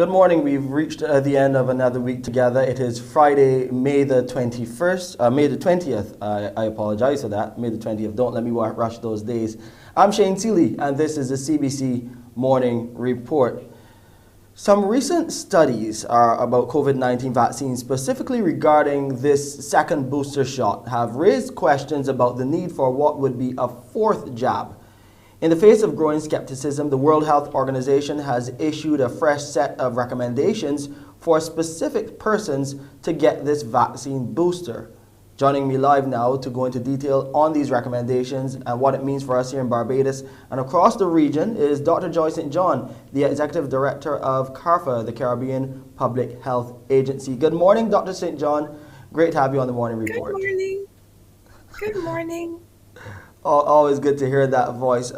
Good morning. We've reached the end of another week together. It is Friday, May the 21st, May the 20th. I apologize for that. May the 20th. Don't let me rush those days. I'm Shane Seeley, and this is the CBC Morning Report. Some recent studies about COVID-19 vaccines, specifically regarding this second booster shot, have raised questions about the need for what would be a fourth jab. In the face of growing skepticism, the World Health Organization has issued a fresh set of recommendations for specific persons to get this vaccine booster. Joining me live now to go into detail on these recommendations and what it means for us here in Barbados and across the region is Dr. Joy St. John, the Executive Director of CARICOM, the Caribbean Public Health Agency. Good morning, Dr. St. John. Great to have you on the Morning Report. Good morning. Good morning. Always good to hear that voice.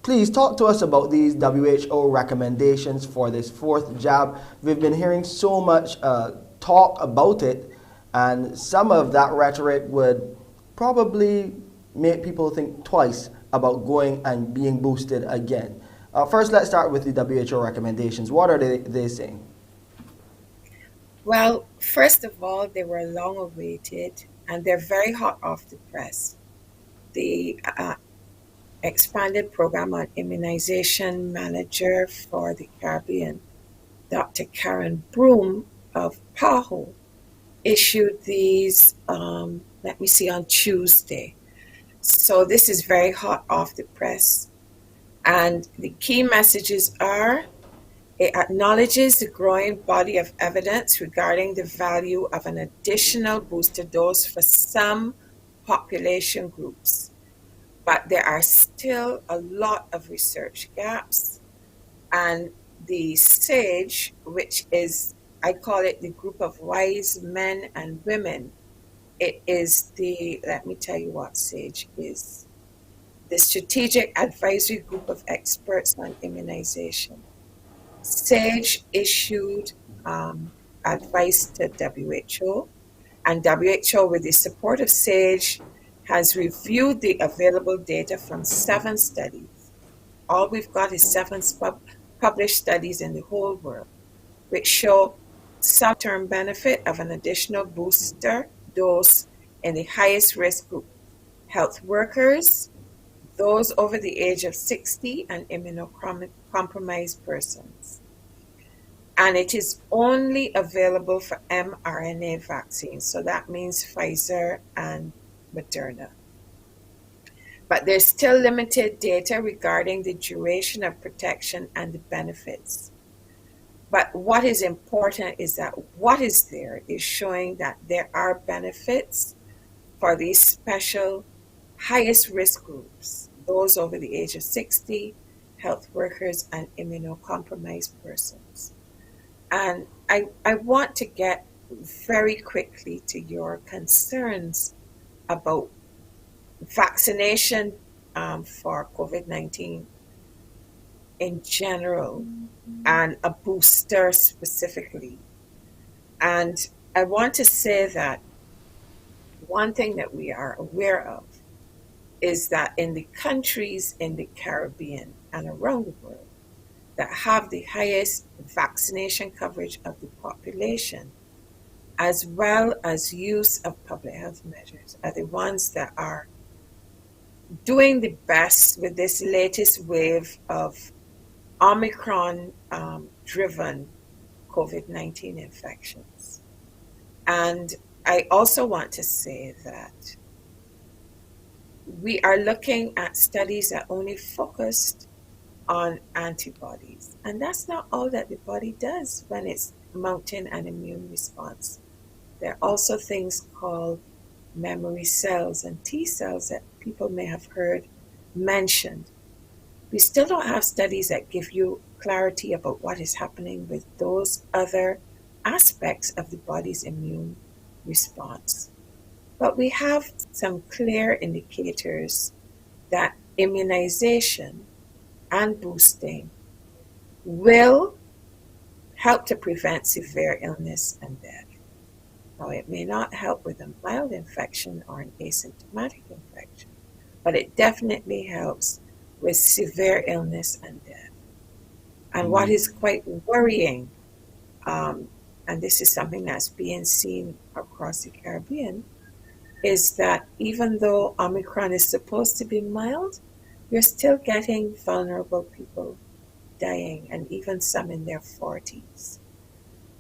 Please talk to us about these WHO recommendations for this fourth jab. We've been hearing so much talk about it, and some of that rhetoric would probably make people think twice about going and being boosted again. First, let's start with the WHO recommendations. What are they saying? Well, first of all, they were long awaited and they're very hot off the press. The expanded program on immunization manager for the Caribbean, Dr. Karen Broom of PAHO, issued these, on Tuesday. So this is very hot off the press. And the key messages are, it acknowledges the growing body of evidence regarding the value of an additional booster dose for some population groups. But there are still a lot of research gaps. And the SAGE, which is, I call it the group of wise men and women, it is let me tell you what SAGE is. The Strategic Advisory Group of Experts on Immunization. SAGE issued advice to WHO, and WHO, with the support of SAGE, has reviewed the available data from 7 studies. All we've got is 7 published studies in the whole world, which show some term benefit of an additional booster dose in the highest risk group: health workers, those over the age of 60, and immunocompromised persons. And it is only available for mRNA vaccines, so that means Pfizer and Moderna. But there's still limited data regarding the duration of protection and the benefits. But what is important is that what is there is showing that there are benefits for these special highest risk groups, those over the age of 60, health workers, and immunocompromised persons. And I want to get very quickly to your concerns about vaccination for COVID-19 in general and a booster specifically. And I want to say that one thing that we are aware of is that in the countries in the Caribbean and around the world that have the highest vaccination coverage of the population, as well as use of public health measures, are the ones that are doing the best with this latest wave of Omicron-driven COVID-19 infections. And I also want to say that we are looking at studies that only focused on antibodies. And that's not all that the body does when it's mounting an immune response. There are also things called memory cells and T cells that people may have heard mentioned. We still don't have studies that give you clarity about what is happening with those other aspects of the body's immune response. But we have some clear indicators that immunization and boosting will help to prevent severe illness and death. Now, it may not help with a mild infection or an asymptomatic infection, but it definitely helps with severe illness and death. And what is quite worrying and this is something that's being seen across the Caribbean, is that even though Omicron is supposed to be mild, you're still getting vulnerable people dying, and even some in their 40s.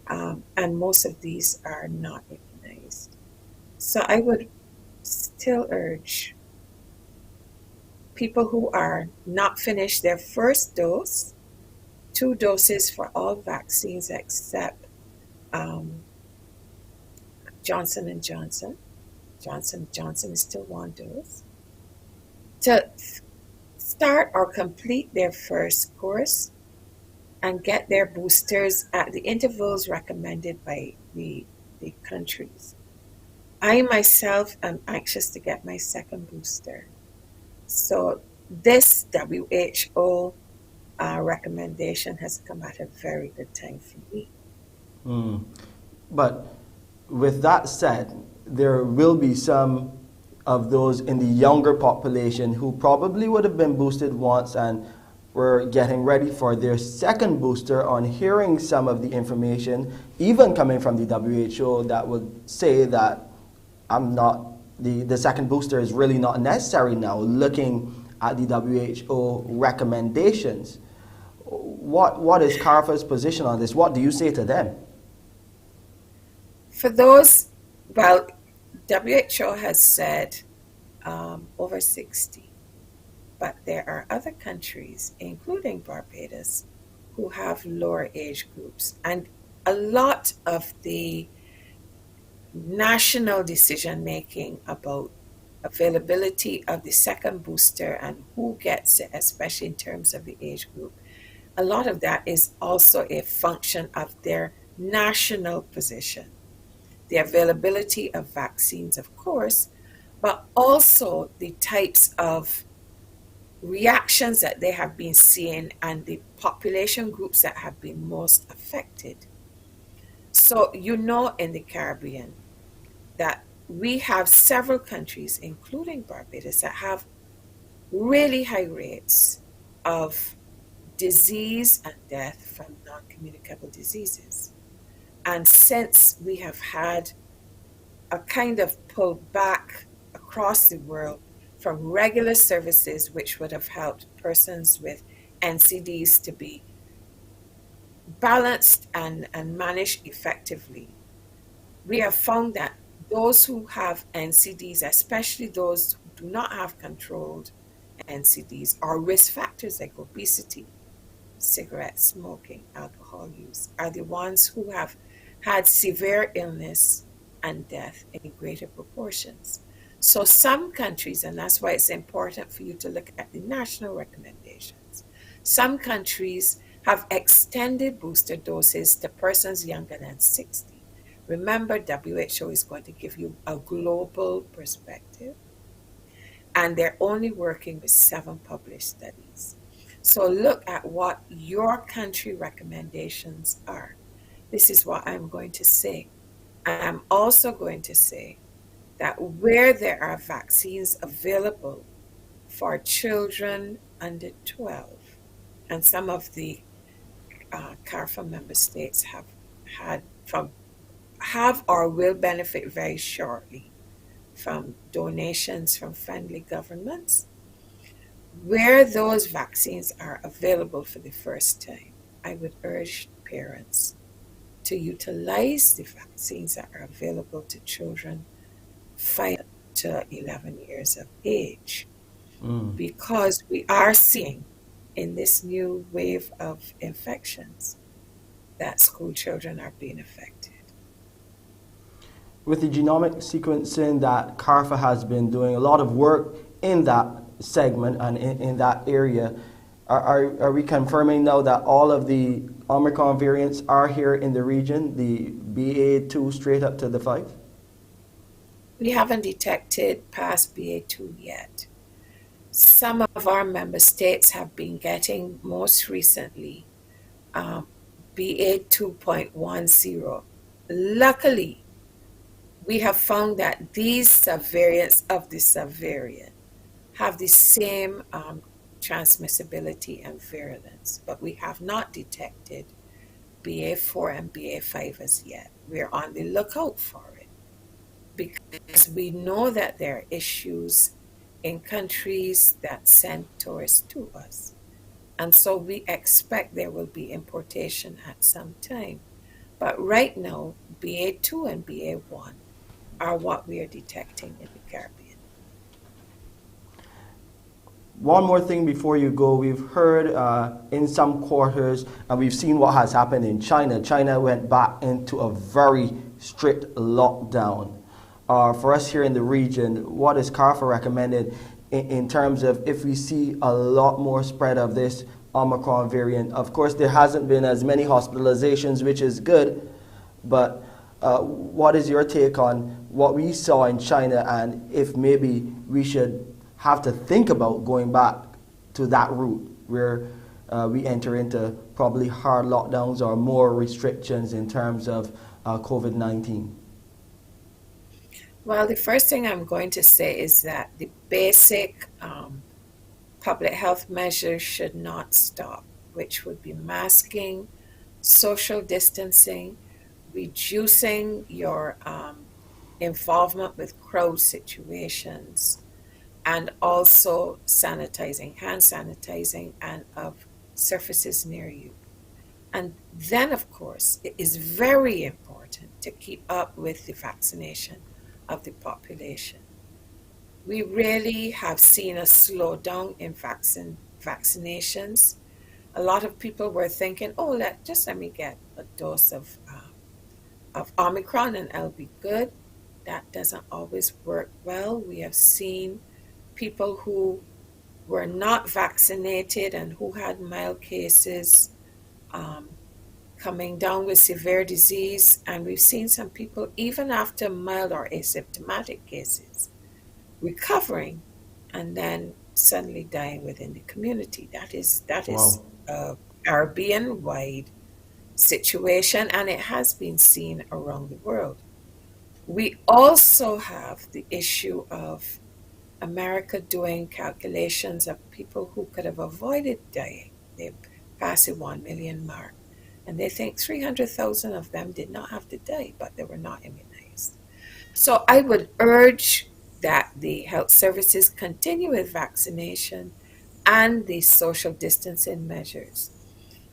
And most of these are not immunized. So I would still urge people who are not finished their first dose, 2 doses for all vaccines except um, Johnson and Johnson. Johnson is still 1 dose. To start or complete their first course and get their boosters at the intervals recommended by the countries. I myself am anxious to get my second booster. So this WHO recommendation has come at a very good time for me. But with that said, there will be some of those in the younger population who probably would have been boosted once and were getting ready for their second booster on hearing some of the information, even coming from the WHO, that would say that the second booster is really not necessary now, looking at the WHO recommendations. What is CARICOM's position on this? What do you say to them? For those, well, WHO has said over 60, but there are other countries, including Barbados, who have lower age groups. And a lot of the national decision making about availability of the second booster and who gets it, especially in terms of the age group, a lot of that is also a function of their national position. The availability of vaccines, of course, but also the types of reactions that they have been seeing and the population groups that have been most affected. So, in the Caribbean, that we have several countries, including Barbados, that have really high rates of disease and death from non-communicable diseases. And since we have had a kind of pull back across the world from regular services, which would have helped persons with NCDs to be balanced and managed effectively, we have found that those who have NCDs, especially those who do not have controlled NCDs, or risk factors like obesity, cigarette smoking, alcohol use, are the ones who have had severe illness and death in greater proportions. So some countries, and that's why it's important for you to look at the national recommendations, some countries have extended booster doses to persons younger than 60. Remember, WHO is going to give you a global perspective, and they're only working with 7 published studies. So look at what your country recommendations are. This is what I'm going to say. I'm also going to say that where there are vaccines available for children under 12, and some of the CARICOM member states have or will benefit very shortly from donations from friendly governments. Where those vaccines are available for the first time, I would urge parents to utilize the vaccines that are available to children 5 to 11 years of age, because we are seeing in this new wave of infections that school children are being affected. With the genomic sequencing that CARICOM has been doing a lot of work in that segment and in that area, are we confirming now that all of the Omicron variants are here in the region, the BA2 straight up to the 5? We haven't detected past BA2 yet. Some of our member states have been getting most recently BA2.10. Luckily, we have found that these subvariants of the subvariant have the same transmissibility and virulence, but we have not detected BA4 and BA5 as yet. We're on the lookout for it because we know that there are issues in countries that send tourists to us. And so we expect there will be importation at some time. But right now, BA2 and BA1 are what we are detecting in the Caribbean. One more thing before you go. We've heard in some quarters, and we've seen what has happened in China. China went back into a very strict lockdown. For us here in the region, what is CARICOM recommended in terms of if we see a lot more spread of this Omicron variant? Of course, there hasn't been as many hospitalizations, which is good, but what is your take on what we saw in China, and if maybe we should have to think about going back to that route where we enter into probably hard lockdowns or more restrictions in terms of COVID-19? Well, the first thing I'm going to say is that the basic public health measures should not stop, which would be masking, social distancing, reducing your involvement with crowd situations, and also sanitizing, hand sanitizing, and of surfaces near you. And then, of course, it is very important to keep up with the vaccination of the population. We really have seen a slowdown in vaccinations. A lot of people were thinking, oh, let me get a dose of Omicron and I'll be good. That doesn't always work well. We have seen people who were not vaccinated and who had mild cases um, coming down with severe disease. And we've seen some people, even after mild or asymptomatic cases, recovering and then suddenly dying within the community. That is Wow. a Caribbean wide situation, and it has been seen around the world. We also have the issue of America doing calculations of people who could have avoided dying. They passed the 1 million mark. And they think 300,000 of them did not have to die, but they were not immunized. So I would urge that the health services continue with vaccination and the social distancing measures.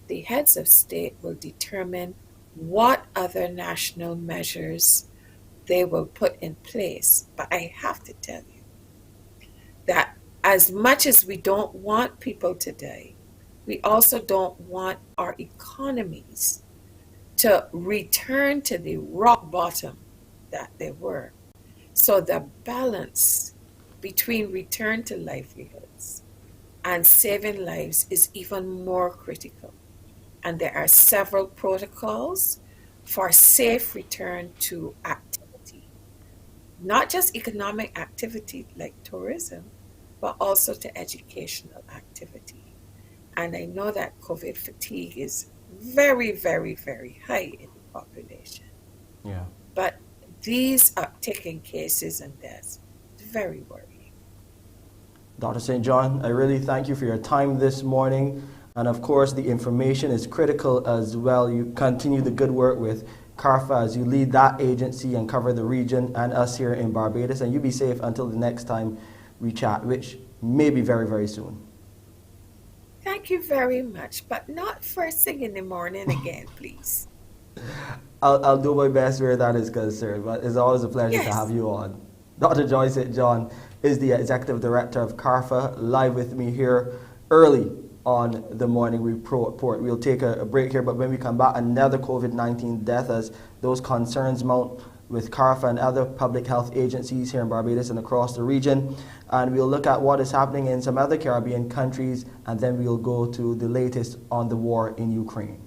The heads of state will determine what other national measures they will put in place. But I have to tell you that as much as we don't want people to die, we also don't want our economies to return to the rock bottom that they were. So the balance between return to livelihoods and saving lives is even more critical. And there are several protocols for safe return to activity, not just economic activity like tourism, but also to educational activity. And I know that COVID fatigue is very, very, very high in the population. Yeah. But these uptick in cases and deaths is very worrying. Dr. St. John, I really thank you for your time this morning. And of course, the information is critical as well. You continue the good work with CARFA as you lead that agency and cover the region and us here in Barbados. And you be safe until the next time we chat, which may be very, very soon. Thank you very much, but not first thing in the morning again, please. I'll do my best where that is concerned, but it's always a pleasure to have Yes. you on. Dr. Joyce St. John is the Executive Director of CARFA, live with me here early on the morning report. We'll take a break here, but when we come back, another COVID-19 death as those concerns mount with CARFA and other public health agencies here in Barbados and across the region. And we'll look at what is happening in some other Caribbean countries, and then we'll go to the latest on the war in Ukraine.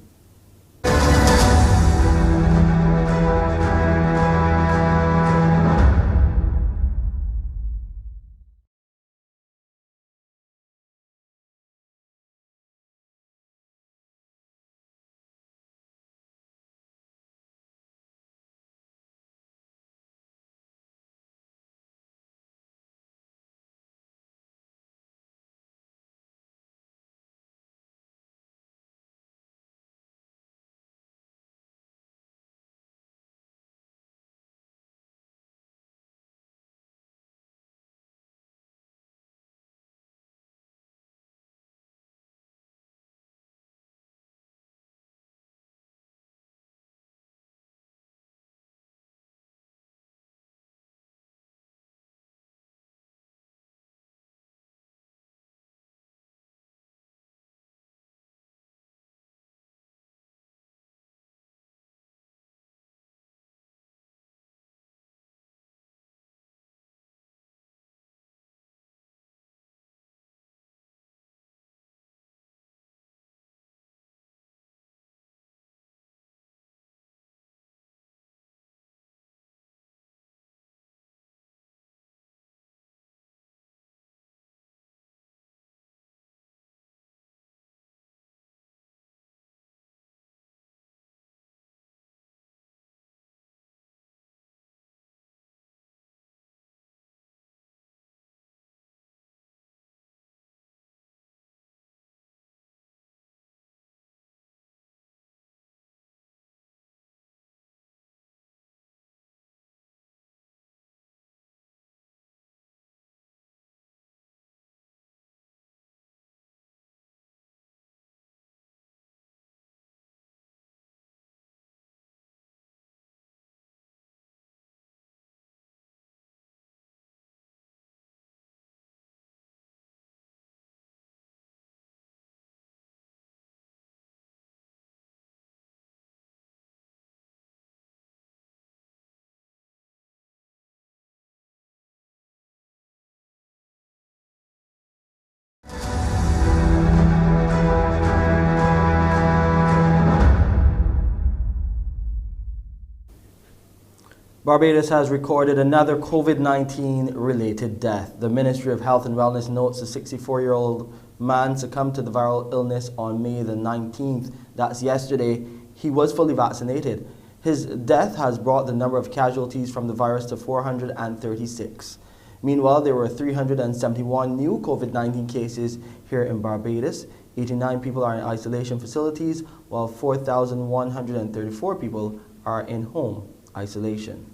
Barbados has recorded another COVID-19 related death. The Ministry of Health and Wellness notes a 64-year-old man succumbed to the viral illness on May the 19th. That's yesterday. He was fully vaccinated. His death has brought the number of casualties from the virus to 436. Meanwhile, there were 371 new COVID-19 cases here in Barbados. 89 people are in isolation facilities, while 4,134 people are in home isolation.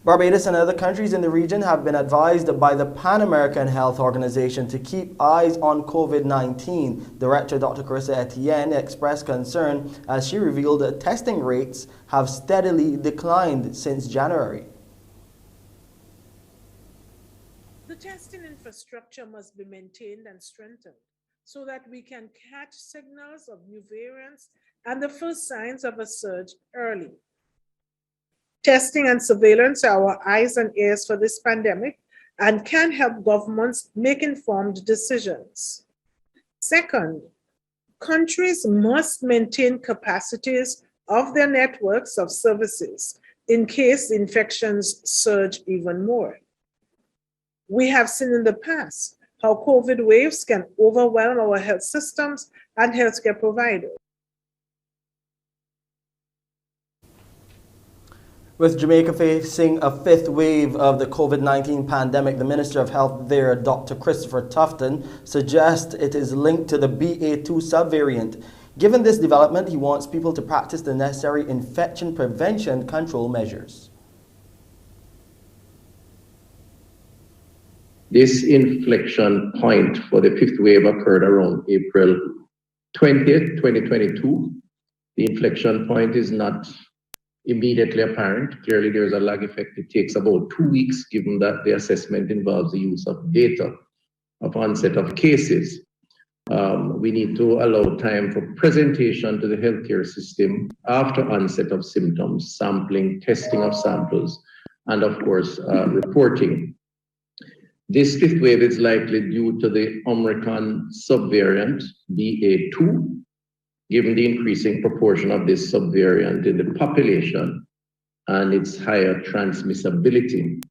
Barbados and other countries in the region have been advised by the Pan American Health Organization to keep eyes on COVID-19. Director Dr. Carissa Etienne expressed concern as she revealed that testing rates have steadily declined since January. The testing infrastructure must be maintained and strengthened so that we can catch signals of new variants and the first signs of a surge early. Testing and surveillance are our eyes and ears for this pandemic and can help governments make informed decisions. Second, countries must maintain capacities of their networks of services in case infections surge even more. We have seen in the past how COVID waves can overwhelm our health systems and healthcare providers. With Jamaica facing a fifth wave of the COVID-19 pandemic, the Minister of Health there, Dr. Christopher Tufton, suggests it is linked to the BA2 subvariant. Given this development, he wants people to practice the necessary infection prevention control measures. This inflection point for the fifth wave occurred around April 20th, 2022. The inflection point is not immediately apparent. Clearly, there's a lag effect. It takes about 2 weeks, given that the assessment involves the use of data of onset of cases. We need to allow time for presentation to the healthcare system after onset of symptoms, sampling, testing of samples, and of course, reporting. This fifth wave is likely due to the Omicron subvariant BA2, given the increasing proportion of this subvariant in the population and its higher transmissibility.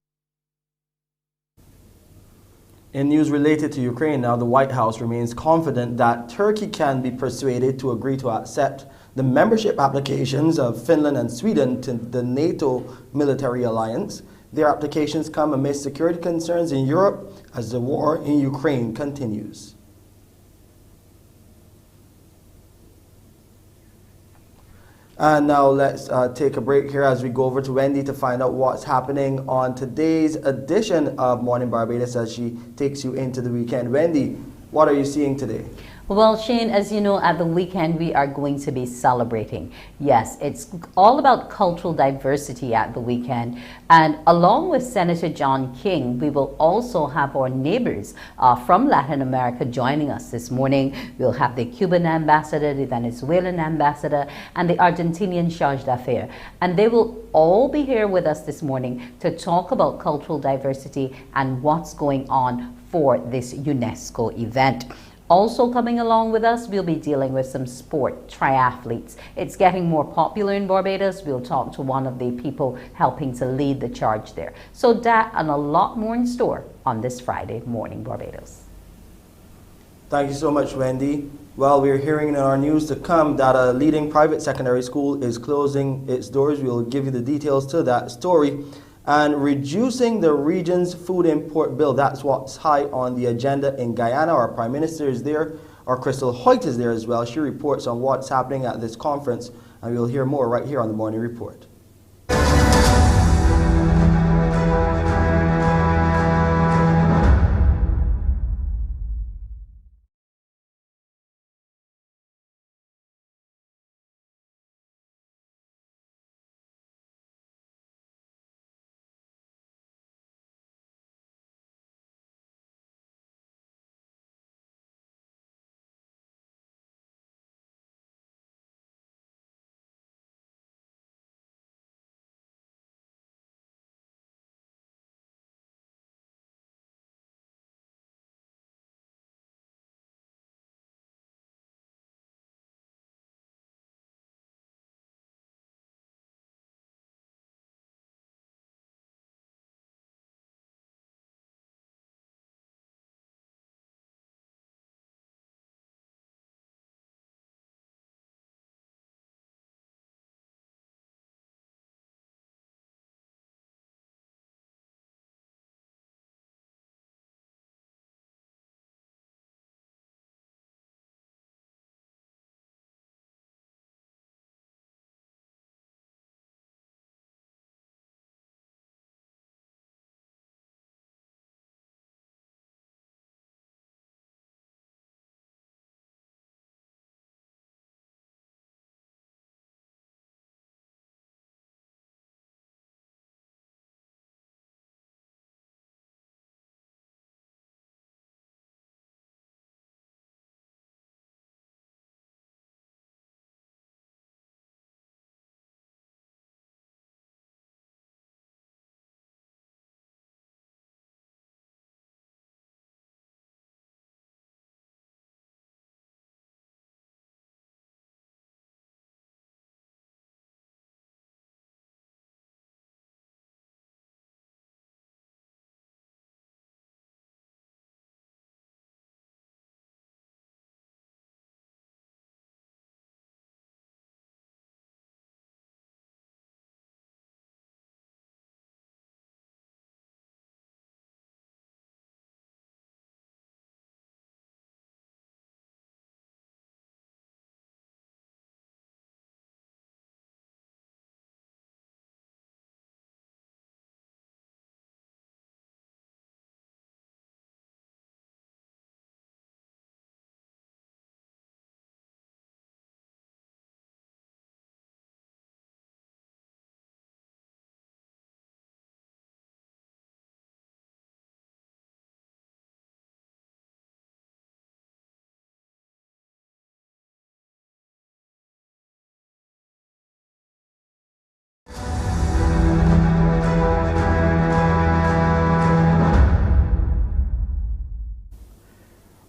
In news related to Ukraine now, the White House remains confident that Turkey can be persuaded to agree to accept the membership applications of Finland and Sweden to the NATO military alliance. Their applications come amidst security concerns in Europe as the war in Ukraine continues. And now let's take a break here as we go over to Wendy to find out what's happening on today's edition of Morning Barbados as she takes you into the weekend. Wendy, what are you seeing today? Well, Shane, as you know, at the weekend we are going to be celebrating. Yes, it's all about cultural diversity at the weekend. And along with Senator John King, we will also have our neighbors from Latin America joining us this morning. We'll have the Cuban ambassador, the Venezuelan ambassador, and the Argentinian charge d'affaires. And they will all be here with us this morning to talk about cultural diversity and what's going on for this UNESCO event. Also coming along with us, we'll be dealing with some sport, triathletes. It's getting more popular in Barbados. We'll talk to one of the people helping to lead the charge there. So that and a lot more in store on this Friday Morning Barbados. Thank you so much, Wendy. Well, we're hearing in our news to come that a leading private secondary school is closing its doors. We'll give you the details to that story. And reducing the region's food import bill, that's what's high on the agenda in Guyana. Our Prime Minister is there. Our Crystal Hoyt is there as well. She reports on what's happening at this conference, and we'll hear more right here on the Morning Report.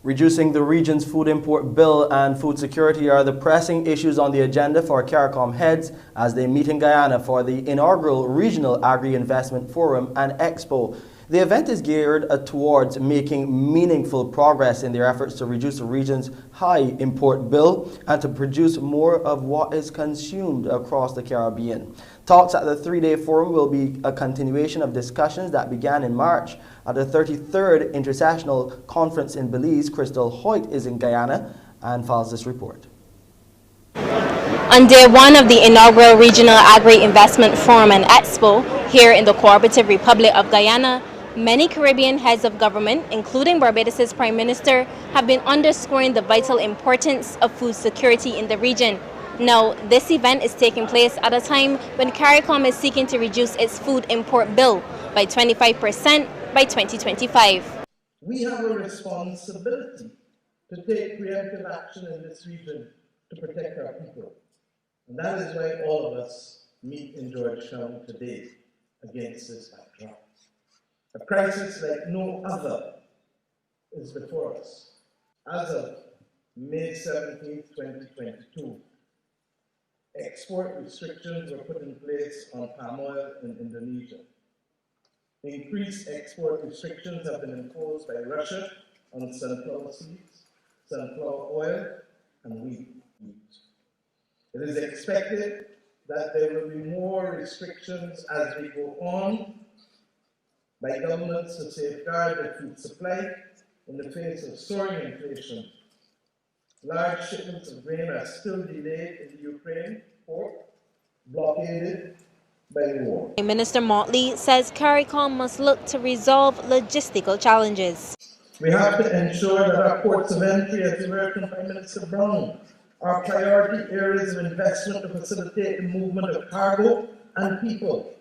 Reducing the region's food import bill and food security are the pressing issues on the agenda for CARICOM heads as they meet in Guyana for the inaugural Regional Agri-Investment Forum and Expo. The event is geared towards making meaningful progress in their efforts to reduce the region's high import bill and to produce more of what is consumed across the Caribbean. Talks at the three-day forum will be a continuation of discussions that began in March. At the 33rd International Conference in Belize, Crystal Hoyt is in Guyana and files this report. On day one of the inaugural Regional Agri-Investment Forum and Expo here in the Cooperative Republic of Guyana, many Caribbean heads of government, including Barbados' Prime Minister, have been underscoring the vital importance of food security in the region. Now, this event is taking place at a time when CARICOM is seeking to reduce its food import bill by 25% by 2025. We have a responsibility to take preemptive action in this region to protect our people. And that is why all of us meet in Georgetown today against this backdrop. A crisis like no other is before us. As of May 17, 2022, export restrictions were put in place on palm oil in Indonesia. Increased export restrictions have been imposed by Russia on sunflower seeds, sunflower oil, and wheat. It is expected that there will be more restrictions as we go on by governments to safeguard the food supply in the face of soaring inflation. Large shipments of grain are still delayed in the Ukraine port, blockaded by the war. Minister Motley says CARICOM must look to resolve logistical challenges. We have to ensure that our ports of entry, as you heard from Prime Minister Brown, are priority areas of investment to facilitate the movement of cargo and people.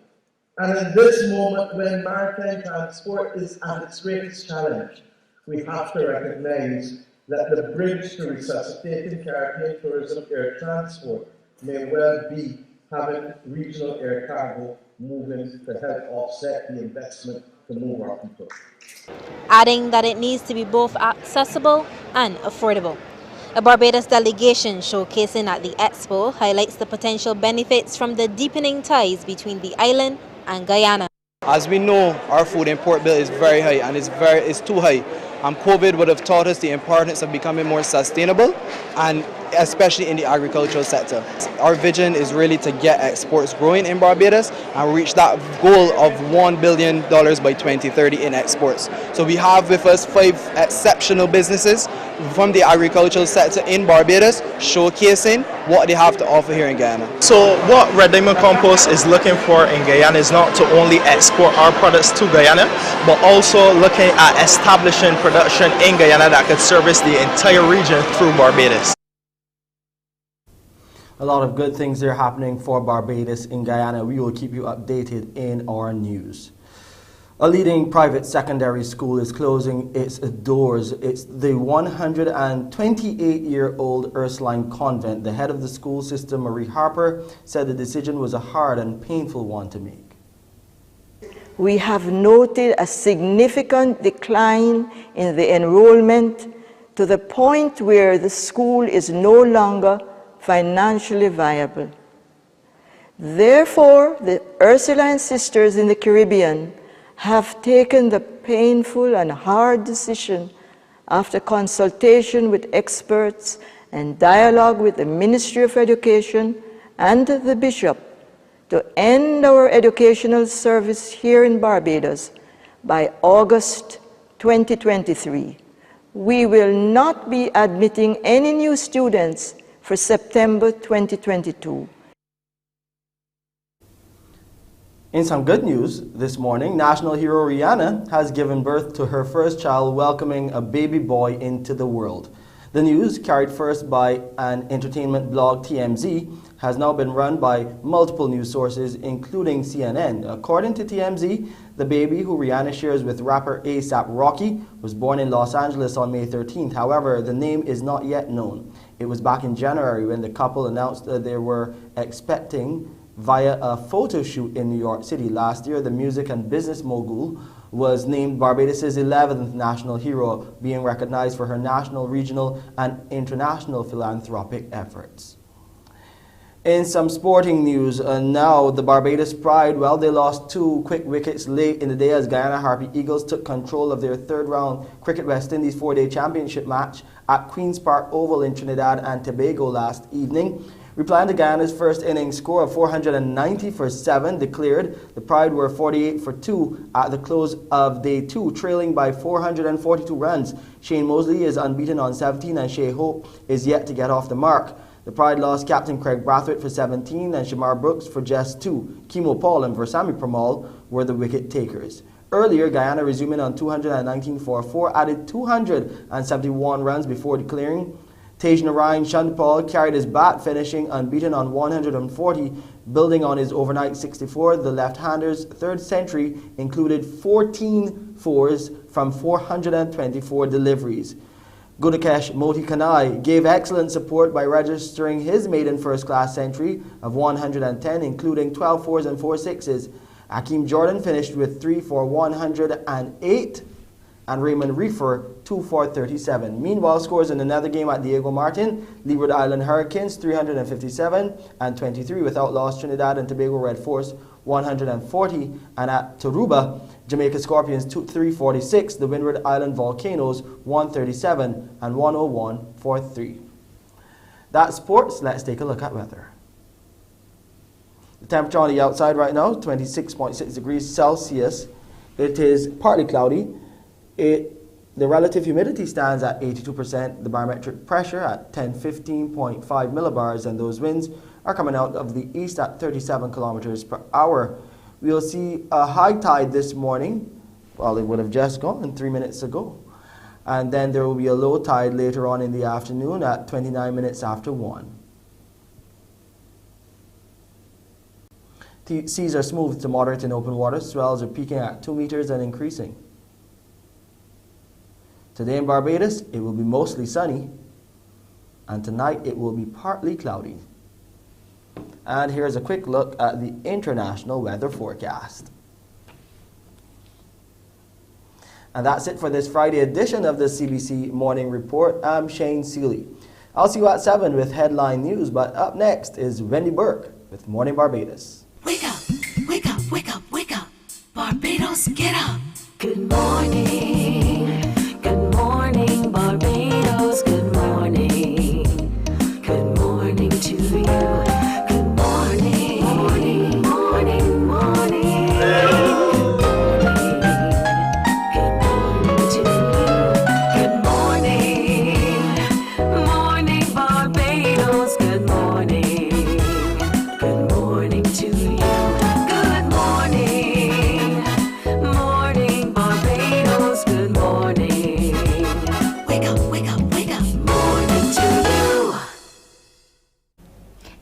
And in this moment when maritime transport is at its greatest challenge, we have to recognize that the bridge to resuscitating Caribbean tourism air transport may well be having regional air cargo moving to help offset the investment to move our people. Adding that it needs to be both accessible and affordable. A Barbados delegation showcasing at the Expo highlights the potential benefits from the deepening ties between the island and Guyana. As we know, our food import bill is very high and it's too high. COVID would have taught us the importance of becoming more sustainable, and especially in the agricultural sector. Our vision is really to get exports growing in Barbados and reach that goal of $1 billion by 2030 in exports. So we have with us 5 exceptional businesses from the agricultural sector in Barbados showcasing what they have to offer here in Guyana. So what Red Diamond Compost is looking for in Guyana is not to only export our products to Guyana, but also looking at establishing production in Guyana that could service the entire region through Barbados. A lot of good things are happening for Barbados in Guyana. We will keep you updated in our news. A leading private secondary school is closing its doors. It's the 128-year-old Ursuline Convent. The head of the school system, Marie Harper, said the decision was a hard and painful one to make. We have noted a significant decline in the enrollment to the point where the school is no longer financially viable. Therefore, the Ursuline Sisters in the Caribbean have taken the painful and hard decision after consultation with experts and dialogue with the Ministry of Education and the Bishop to end our educational service here in Barbados by August 2023. We will not be admitting any new students for September 2022. In some good news this morning, national hero Rihanna has given birth to her first child, welcoming a baby boy into the world. The news, carried first by an entertainment blog TMZ, has now been run by multiple news sources, including CNN. According to TMZ, the baby, who Rihanna shares with rapper A$AP Rocky, was born in Los Angeles on May 13th. However, the name is not yet known. It was back in January when the couple announced that they were expecting via a photo shoot in New York City. Last year, the music and business mogul was named Barbados' 11th national hero, being recognized for her national, regional, and international philanthropic efforts. In some sporting news, now the Barbados Pride, well, they lost 2 quick wickets late in the day as Guyana Harpy Eagles took control of their third round Cricket West Indies 4-day championship match at Queen's Park Oval in Trinidad and Tobago last evening. Replying to Guyana's first innings score of 490 for 7 declared, the Pride were 48 for 2 at the close of day 2, trailing by 442 runs. Shane Mosley is unbeaten on 17 and Shea Hope is yet to get off the mark. The Pride lost captain Craig Brathwaite for 17 and Shamar Brooks for just 2. Kimo Paul and Versami Pramal were the wicket takers. Earlier, Guyana, resuming on 219 for 4, added 271 runs before declaring. Tej Narayan Chandpal carried his bat, finishing unbeaten on 140. Building on his overnight 64, the left-hander's third century included 14 fours from 424 deliveries. Gudakesh Moti Kanai gave excellent support by registering his maiden first-class century of 110, including 12 fours and 4 sixes. Akeem Jordan finished with 3 for 108, and Raymond Reefer 2 for 37. Meanwhile, scores in another game at Diego Martin, Leeward Island Hurricanes 357 and 23 without loss. Trinidad and Tobago Red Force 140, and at Taruba, Jamaica Scorpions 346, the Windward Island Volcanoes 137 and 101 for 3. That's sports. Let's take a look at weather. The temperature on the outside right now, 26.6 degrees Celsius. It is partly cloudy. The relative humidity stands at 82%, the barometric pressure at 1015.5 millibars, and those winds are coming out of the east at 37 kilometers per hour. We'll see a high tide this morning. Well, it would have just gone 3 minutes ago. And then there will be a low tide later on in the afternoon at 29 minutes after 1. The seas are smooth to moderate in open water. Swells are peaking at 2 meters and increasing. Today in Barbados, it will be mostly sunny, and tonight it will be partly cloudy. And here's a quick look at the international weather forecast. And that's it for this Friday edition of the CBC Morning Report. I'm Shane Seeley. I'll see you at 7 with headline news, but up next is Wendy Burke with Morning Barbados. Wake up, wake up, wake up, wake up. Barbados, get up. Good morning. Good morning, Barbados. Good morning. Good morning to you. Good morning. Morning, morning, morning. Good morning to you. Good morning. Morning, Barbados. Good morning. Good morning to you. Good morning. Morning, Barbados. Good morning. Wake up, wake up, wake up. Morning to you.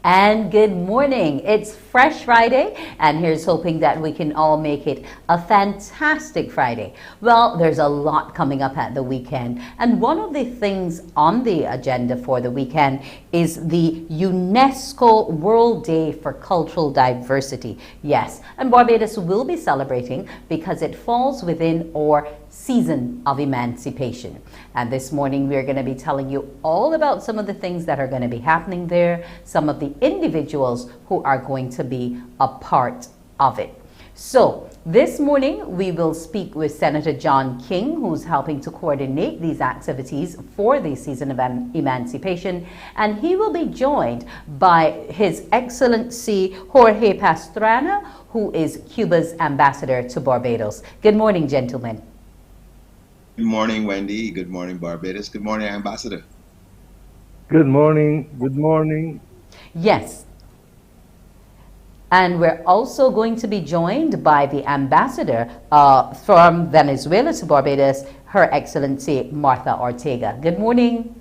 And good morning. It's Fresh Friday, and here's hoping that we can all make it a fantastic Friday. Well, there's a lot coming up at the weekend, and one of the things on the agenda for the weekend is the UNESCO World Day for Cultural Diversity. Yes, and Barbados will be celebrating because it falls within our season of emancipation. And this morning we're going to be telling you all about some of the things that are going to be happening there, some of the individuals who are going to be a part of it. So this morning we will speak with Senator John King, who's helping to coordinate these activities for the season of emancipation, and he will be joined by His Excellency Jorge Pastrana, who is Cuba's ambassador to Barbados. Good morning, gentlemen. Good morning, Wendy. Good morning, Barbados. Good morning, Ambassador. Good morning. Good morning. Yes. And we're also going to be joined by the ambassador from Venezuela to Barbados, Her Excellency Martha Ortega. Good morning.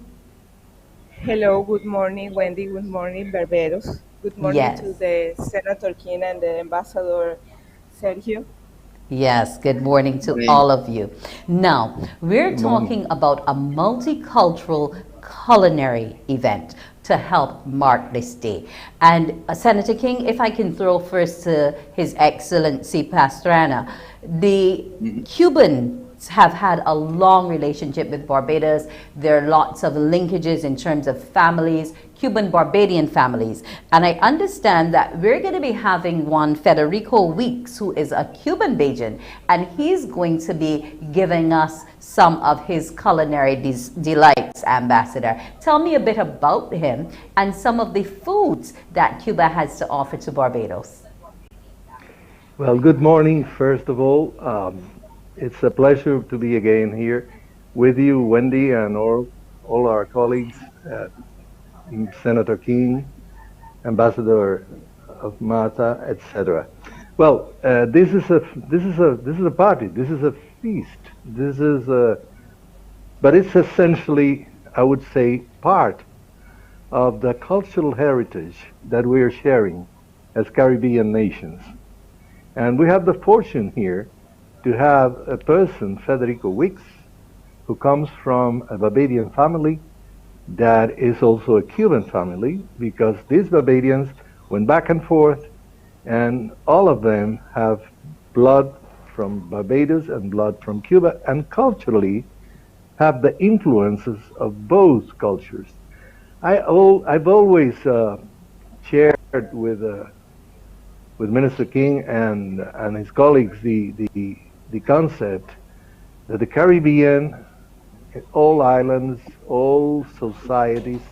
Hello, good morning, Wendy. Good morning, Barbados. Good morning Yes. to the Senator King and the Ambassador Sergio. Yes, good morning to Morning. all of you. Now, we're Good morning. talking about a multicultural culinary event. to help mark this day. And Senator King, if I can throw first to His Excellency Pastrana, the Cubans have had a long relationship with Barbados. There are lots of linkages in terms of families, Cuban-Barbadian families. And I understand that we're going to be having one, Federico Weeks, who is a Cuban Bajan, and he's going to be giving us some of his culinary delights, Ambassador. Tell me a bit about him and some of the foods that Cuba has to offer to Barbados. Well, good morning, first of all. It's a pleasure to be again here with you, Wendy, and all our colleagues, Senator King, Ambassador of Mata, etc. Well, this is a party. This is a feast. But it's essentially, I would say, part of the cultural heritage that we are sharing as Caribbean nations. And we have the fortune here to have a person, Federico Weeks, who comes from a Barbadian family that is also a Cuban family, because these Barbadians went back and forth, and all of them have blood from Barbados and blood from Cuba, and culturally have the influences of both cultures. I've always shared with Minister King and his colleagues the concept that the Caribbean, all islands, all societies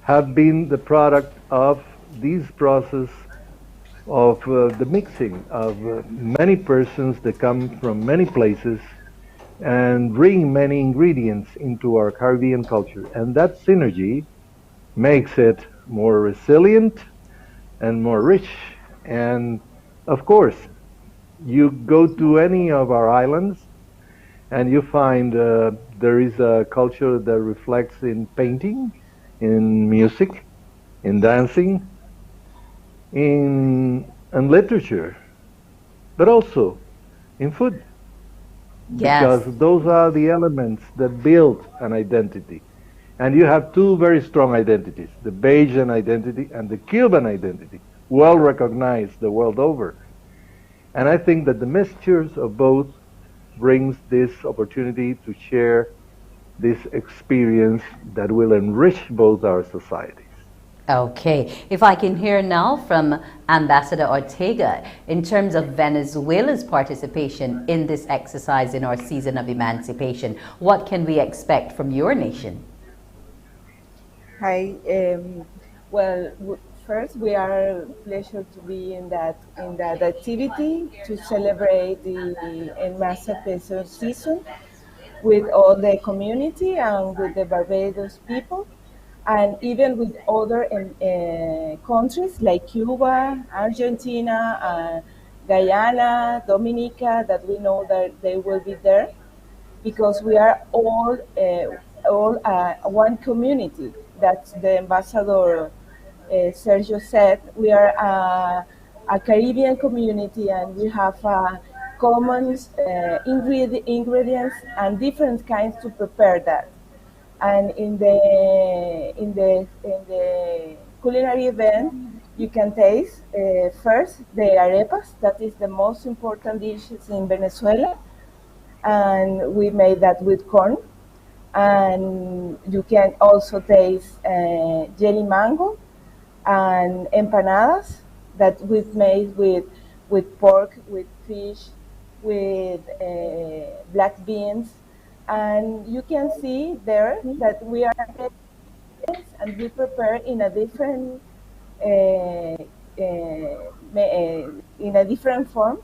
have been the product of this process of the mixing of many persons that come from many places and bring many ingredients into our Caribbean culture. And that synergy makes it more resilient and more rich. And of course, you go to any of our islands and you find there is a culture that reflects in painting, in music, in dancing, in literature, but also in food. Yes. Because those are the elements that build an identity. And you have two very strong identities, the Bajan identity and the Cuban identity, well recognized the world over. And I think that the mixtures of both brings this opportunity to share this experience that will enrich both our societies. Okay, if I can hear now from Ambassador Ortega in terms of Venezuela's participation in this exercise in our season of emancipation, what can we expect from your nation? Hi. First, we are pleasure to be in that activity to celebrate the emancipation season with all the community and with the Barbados people, and even with other countries like Cuba, Argentina, Guyana, Dominica, that we know that they will be there, because we are all one community. That's the ambassador Sergio said. We are a Caribbean community, and we have common ingredients and different kinds to prepare that. And in the culinary event, you can taste first the arepas. That is the most important dishes in Venezuela, and we made that with corn. And you can also taste jelly mango and empanadas that we've made with pork, with fish, with black beans. And you can see there that we are and we prepare in a different form,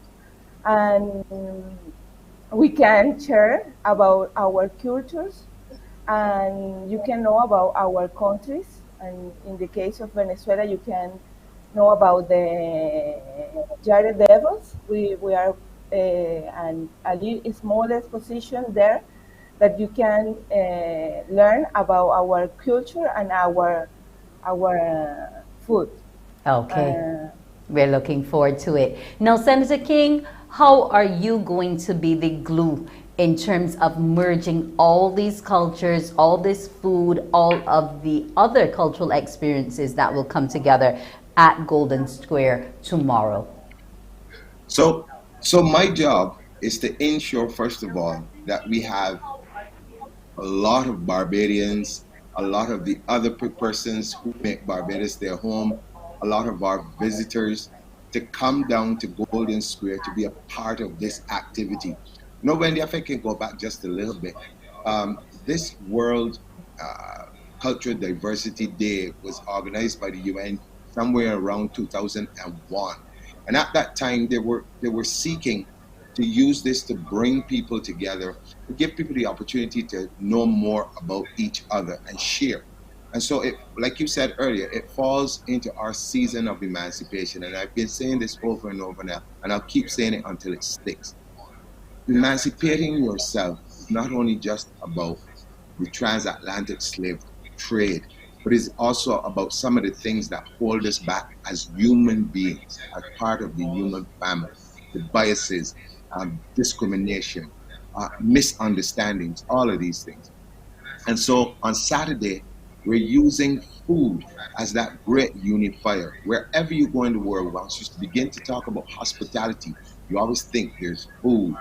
and we can share about our cultures, and you can know about our countries. And in the case of Venezuela, you can know about the Jared Devils. We are a small exposition there that you can learn about our culture and our food. Okay, we're looking forward to it. Now, Senator King, how are you going to be the glue in terms of merging all these cultures, all this food, all of the other cultural experiences that will come together at Golden Square tomorrow? So, so my job is to ensure, first of all, that we have a lot of Barbadians, a lot of the other persons who make Barbados their home, a lot of our visitors to come down to Golden Square to be a part of this activity. No, Wendy, if I can go back just a little bit, this World Cultural Diversity Day was organized by the UN somewhere around 2001, and at that time they were seeking to use this to bring people together, to give people the opportunity to know more about each other and share. And so, it, like you said earlier, it falls into our season of emancipation. And I've been saying this over and over now, and I'll keep saying it until it sticks. Emancipating yourself is not only just about the transatlantic slave trade, but it's also about some of the things that hold us back as human beings, as part of the human family, the biases, discrimination, misunderstandings, all of these things. And so on Saturday, we're using food as that great unifier. Wherever you go in the world, once you begin to talk about hospitality, you always think there's food,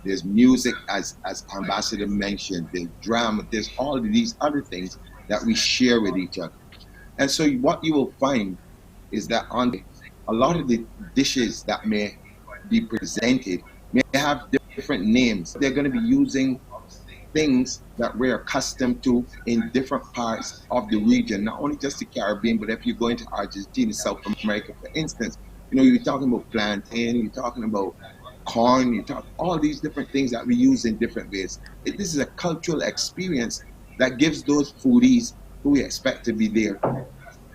there's music, as Ambassador mentioned, there's drama, there's all of these other things that we share with each other. And so what you will find is that on a lot of the dishes that may be presented may have different names. They're going to be using things that we're accustomed to in different parts of the region, not only just the Caribbean, but if you go into Argentina, South America, for instance, you're talking about plantain, you're talking about corn, you talk all these different things that we use in different ways. This is a cultural experience that gives those foodies who we expect to be there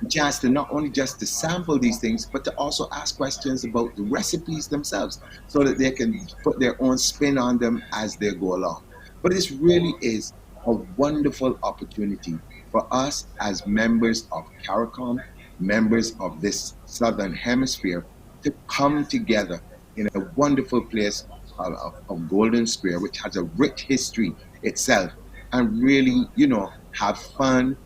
a chance to not only just to sample these things, but to also ask questions about the recipes themselves so that they can put their own spin on them as they go along. But this really is a wonderful opportunity for us as members of CARICOM, members of this Southern Hemisphere, to come together in a wonderful place of Golden Square, which has a rich history itself, and really, have fun,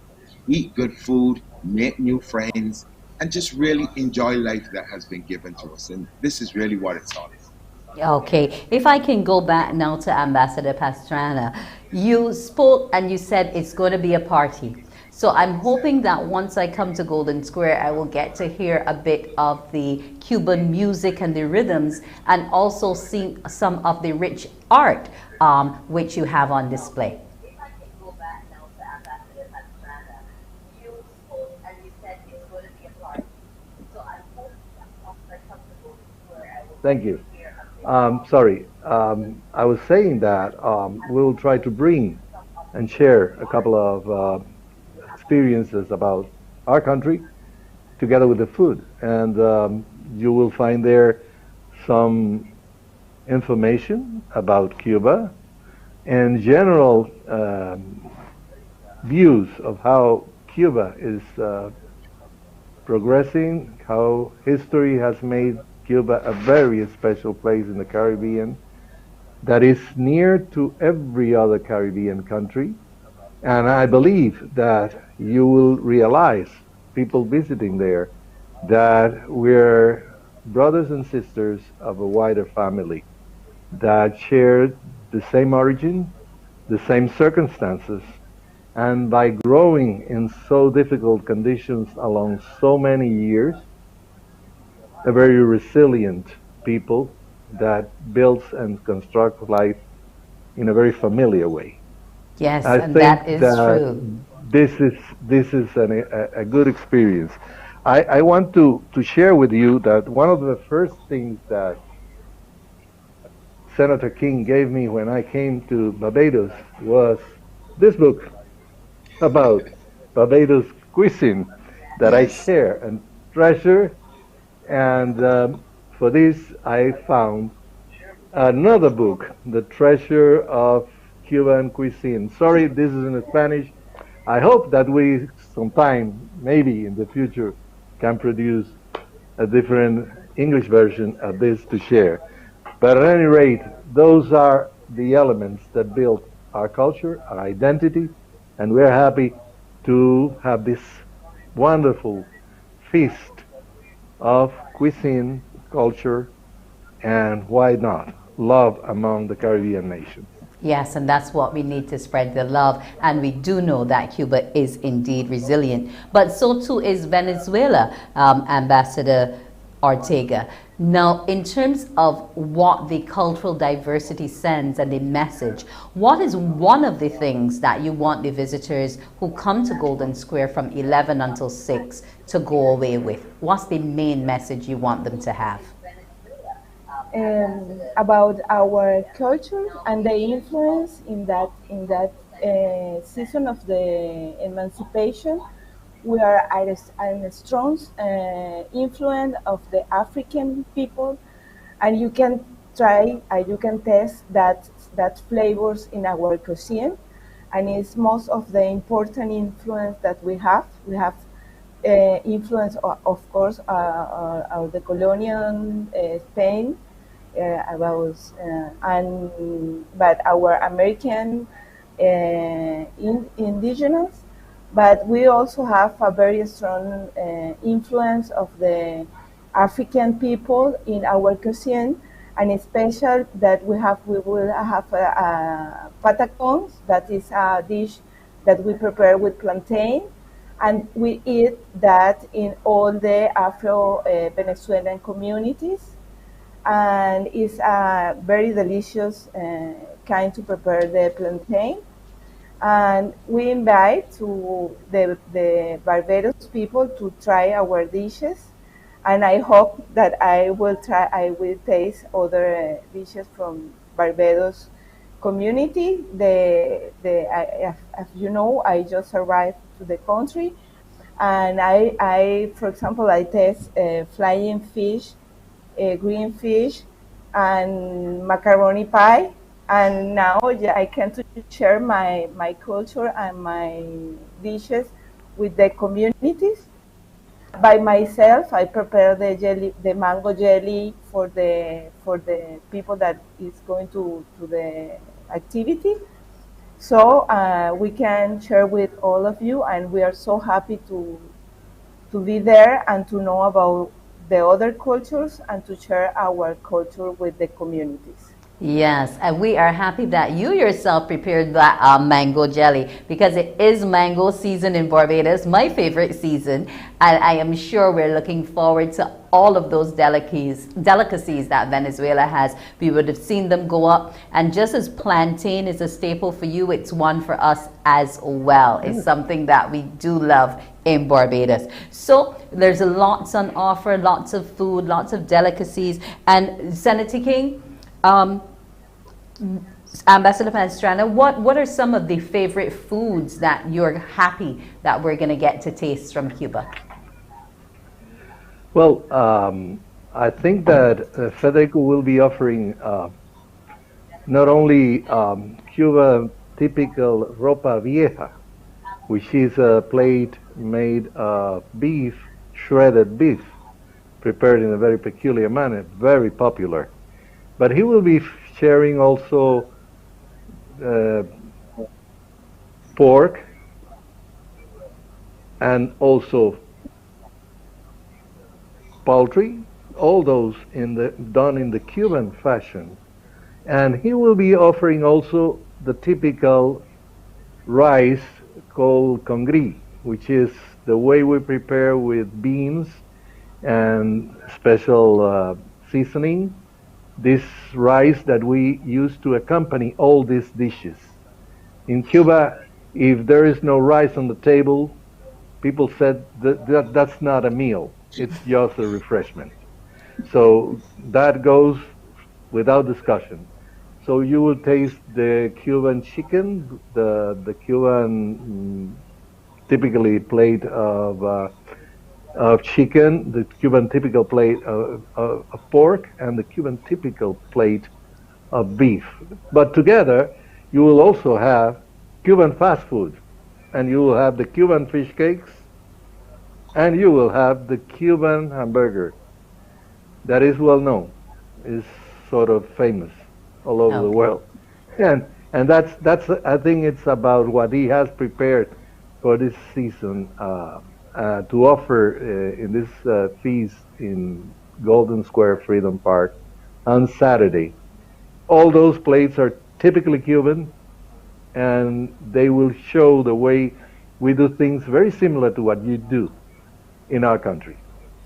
eat good food, make new friends, and just really enjoy life that has been given to us. And this is really what it's all about. Okay, if I can go back now to Ambassador Pastrana, you spoke and you said it's going to be a party. So I'm hoping that once I come to Golden Square, I will get to hear a bit of the Cuban music and the rhythms, and also see some of the rich art which you have on display. Thank you. Sorry, I was saying that we'll try to bring and share a couple of experiences about our country together with the food. And you will find there some information about Cuba and general views of how Cuba is progressing, how history has made Cuba a very special place in the Caribbean that is near to every other Caribbean country. And I believe that you will realize, people visiting there, that we're brothers and sisters of a wider family that share the same origin, the same circumstances, and by growing in so difficult conditions along so many years, a very resilient people that builds and constructs life in a very familiar way. Yes, I and think that is true. This is a good experience. I want to share with you that one of the first things that Senator King gave me when I came to Barbados was this book about Barbados cuisine that I share and treasure. And for this, I found another book, The Treasure of Cuban Cuisine. Sorry, this is in Spanish. I hope that we sometime, maybe in the future, can produce a different English version of this to share. But at any rate, those are the elements that build our culture, our identity, and we're happy to have this wonderful feast of cuisine, culture, and why not, love among the Caribbean nations. Yes, and that's what we need to spread the love. And we do know that Cuba is indeed resilient. But so too is Venezuela, Ambassador Ortega. Now, in terms of what the cultural diversity sends and the message, what is one of the things that you want the visitors who come to Golden Square from 11 until 6 to go away with? What's the main message you want them to have? About our culture and the influence in that season of the emancipation. We are a strong influence of the African people, and you can try, you can test that flavors in our cuisine, and it's most of the important influence that we have. We have influence, of course, of the colonial Spain. But our American indigenous, but we also have a very strong influence of the African people in our cuisine, and it's special that we will have patacons, that is a dish that we prepare with plantain, and we eat that in all the Afro Venezuelan communities. And it's a very delicious kind to prepare the plantain. And we invite to the Barbados people to try our dishes. And I hope that I will taste other dishes from Barbados community. As you know, I just arrived to the country, and for example, I taste flying fish, green fish, and macaroni pie. And now I can share my culture and my dishes with the communities. By myself, I prepare the mango jelly for the people that is going to the activity. So we can share with all of you, and we are so happy to be there and to know about the other cultures and to share our culture with the communities. Yes, and we are happy that you yourself prepared that mango jelly, because it is mango season in Barbados, my favorite season, and I am sure we're looking forward to all of those delicacies that Venezuela has. We would have seen them go up, and just as plantain is a staple for you, it's one for us as well. It's something that we do love in Barbados. So there's lots on offer, lots of food, lots of delicacies. And Senator King, Ambassador Pastrana, what are some of the favorite foods that you're happy that we're going to get to taste from Cuba? Well, I think that Federico will be offering not only Cuba typical ropa vieja, which is a plate made of beef, shredded beef, prepared in a very peculiar manner, very popular. But he will be sharing also pork and also poultry, all those done in the Cuban fashion. And he will be offering also the typical rice called congri, which is the way we prepare with beans and special seasoning. This rice that we use to accompany all these dishes. In Cuba, if there is no rice on the table, people said that's not a meal, it's just a refreshment. So that goes without discussion. So you will taste the Cuban chicken, the Cuban typically plate of chicken, the Cuban typical plate of pork, and the Cuban typical plate of beef. But together, you will also have Cuban fast food, and you will have the Cuban fish cakes, and you will have the Cuban hamburger. That is well known, is sort of famous all over the world. And that's I think it's about what he has prepared for this season to offer in this feast in Golden Square Freedom Park on Saturday. All those plates are typically Cuban, and they will show the way we do things very similar to what you do in our country.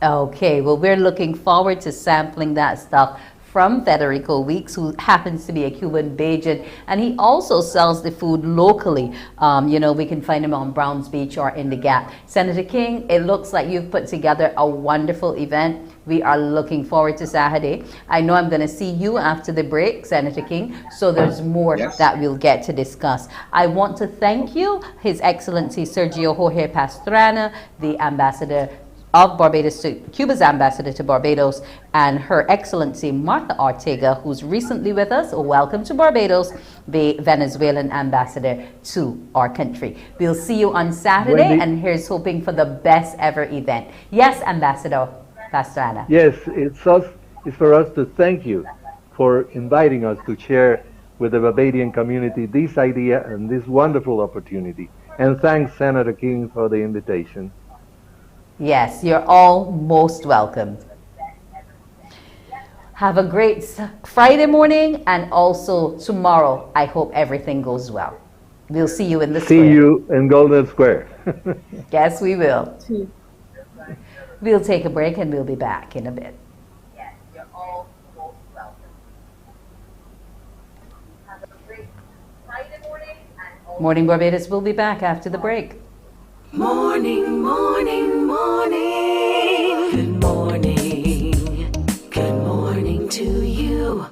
Okay, well, we're looking forward to sampling that stuff from Federico Weeks, who happens to be a Cuban Bajan, and he also sells the food locally. We can find him on Browns Beach or in the Gap. Senator King, it looks like you've put together a wonderful event. We are looking forward to Saturday. I know I'm going to see you after the break, Senator King, so there's more that we'll get to discuss. I want to thank you, His Excellency Sergio Jorge Pastrana, the Ambassador of Barbados to Cuba's ambassador to Barbados, and Her Excellency Martha Ortega, who's recently with us. Welcome to Barbados, the Venezuelan ambassador to our country. We'll see you on Saturday, Wendy, and here's hoping for the best ever event. Yes, Ambassador Pastrana. Yes, it's for us to thank you for inviting us to share with the Barbadian community this idea and this wonderful opportunity. And thanks, Senator King, for the invitation. Yes, you're all most welcome. Have a great Friday morning, and also tomorrow. I hope everything goes well. We'll see you in the square. See you in Golden Square. Yes, we will. We'll take a break and we'll be back in a bit. Yes, you're all most welcome. Have a great Friday morning. Morning Barbados will be back after the break. Morning, morning, morning. Good morning. Good morning to you.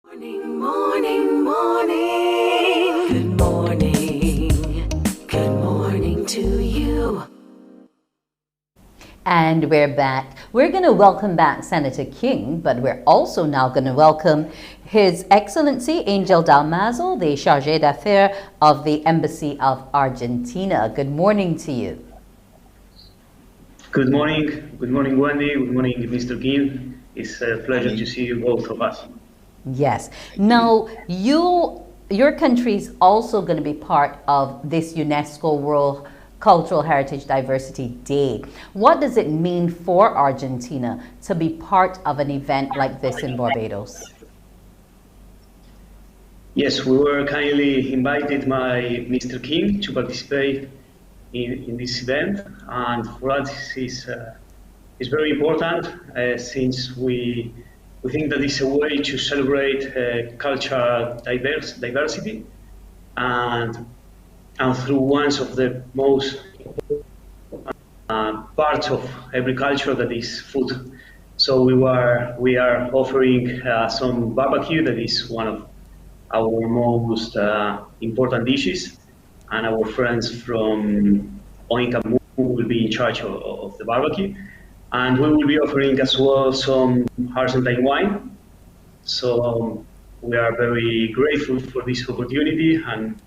Morning, morning, morning. Good morning. Good morning to you. And we're back. We're going to welcome back Senator King, but we're also now going to welcome His Excellency Angel Dalmazo, the Chargé d'Affaires of the Embassy of Argentina. Good morning to you. Good morning. Good morning, Wendy. Good morning, Mr. King. It's a pleasure to see you, both of us. Yes. Now, your country is also going to be part of this UNESCO World Cultural Heritage Diversity Day. What does it mean for Argentina to be part of an event like this in Barbados? Yes, we were kindly invited by Mr. King to participate in this event, and for us it's very important since we think that it's a way to celebrate cultural diversity, and through one of the most part of agriculture that is food. So we are offering some barbecue that is one of our most important dishes, and our friends from Oinkamu will be in charge of the barbecue. And we will be offering as well some Argentine wine. So we are very grateful for this opportunity, and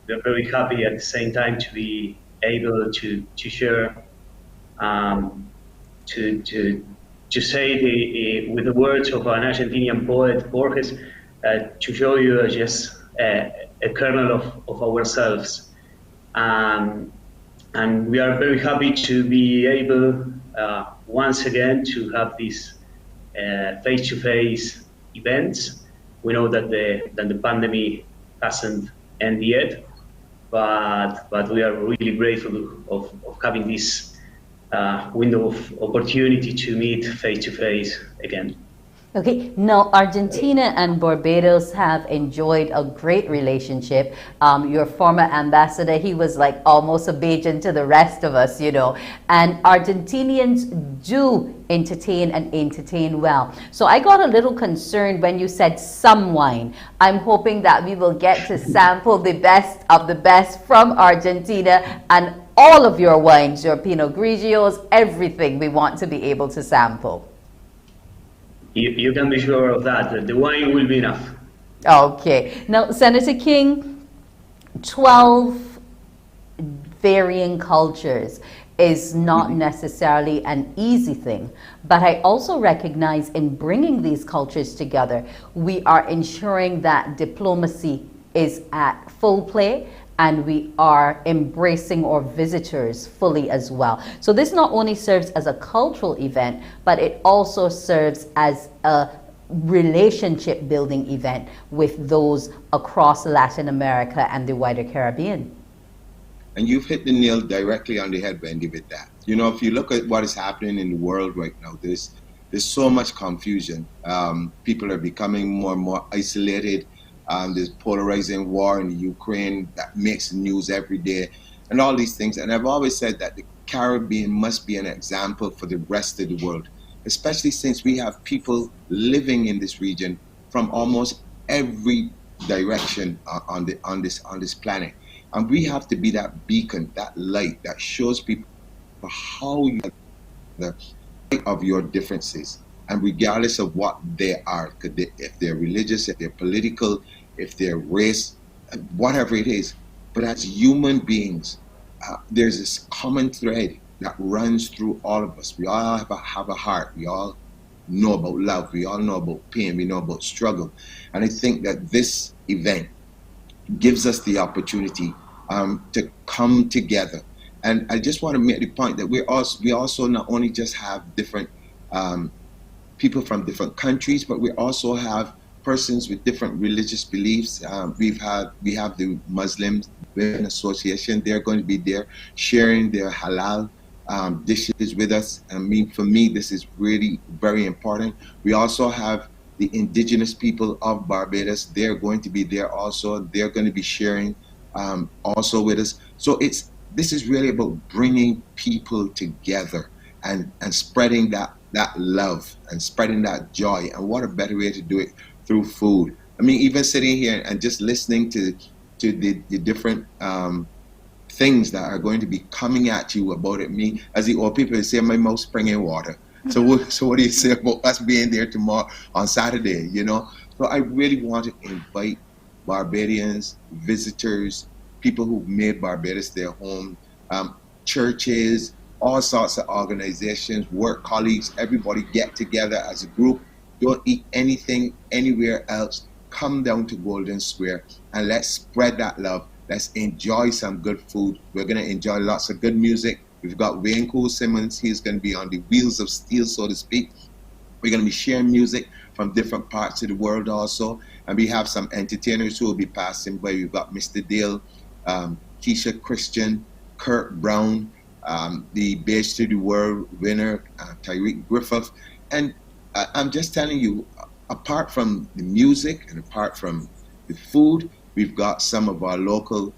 we are very happy at the same time to be able to share, um, to say with the words of an Argentinian poet, Borges, to show you just a kernel of ourselves. And we are very happy to be able once again to have these face-to-face events. We know that the pandemic hasn't ended yet, but we are really grateful of having this window of opportunity to meet face-to-face again. Okay, now Argentina and Barbados have enjoyed a great relationship. Your former ambassador, he was like almost a Bajan to the rest of us, you know. And Argentinians do entertain well. So I got a little concerned when you said some wine. I'm hoping that we will get to sample the best of the best from Argentina, and all of your wines, your Pinot Grigios, everything we want to be able to sample. You can be sure of that. The wine will be enough. Okay. Now, Senator King, 12 varying cultures is not necessarily an easy thing, but I also recognize in bringing these cultures together, we are ensuring that diplomacy is at full play, and we are embracing our visitors fully as well. So this not only serves as a cultural event, but it also serves as a relationship building event with those across Latin America and the wider Caribbean. And you've hit the nail directly on the head, Wendy, with that. You know, if you look at what is happening in the world right now, there's so much confusion. People are becoming more and more isolated. There's polarizing war in the Ukraine that makes the news every day, and all these things. And I've always said that the Caribbean must be an example for the rest of the world, especially since we have people living in this region from almost every direction on this planet. And we have to be that beacon, that light that shows people how you of your differences, and regardless of what they are, if they're religious, if they're political, if they're race, whatever it is. But as human beings, there's this common thread that runs through all of us. We all have a heart. We all know about love. We all know about pain. We know about struggle. And I think that this event gives us the opportunity to come together. And I just want to make the point that we also not only just have different people from different countries, but we also have persons with different religious beliefs. We have the Muslim Women Association. They're going to be there sharing their halal dishes with us. I mean, for me, this is really very important. We also have the indigenous people of Barbados. They're going to be there also. They're going to be sharing also with us. So this is really about bringing people together and spreading that love and spreading that joy. And what a better way to do it through food. I mean, even sitting here and just listening to the different things that are going to be coming at you about it. Me, as the old people say, my mouth springing water. So what do you say about us being there tomorrow on Saturday, you know? So I really want to invite Barbadians, visitors, people who've made Barbados their home, churches, all sorts of organizations, work colleagues, everybody get together as a group. Don't eat anything anywhere else. Come down to Golden Square and let's spread that love. Let's enjoy some good food. We're going to enjoy lots of good music. We've got Wayne Cool Simmons. He's going to be on the wheels of steel, so to speak. We're going to be sharing music from different parts of the world also. And we have some entertainers who will be passing by. We've got Mr. Dale, Keisha Christian, Kurt Brown, the Base to the World winner, Tyreek Griffith. And I'm just telling you, apart from the music and apart from the food, we've got some of our local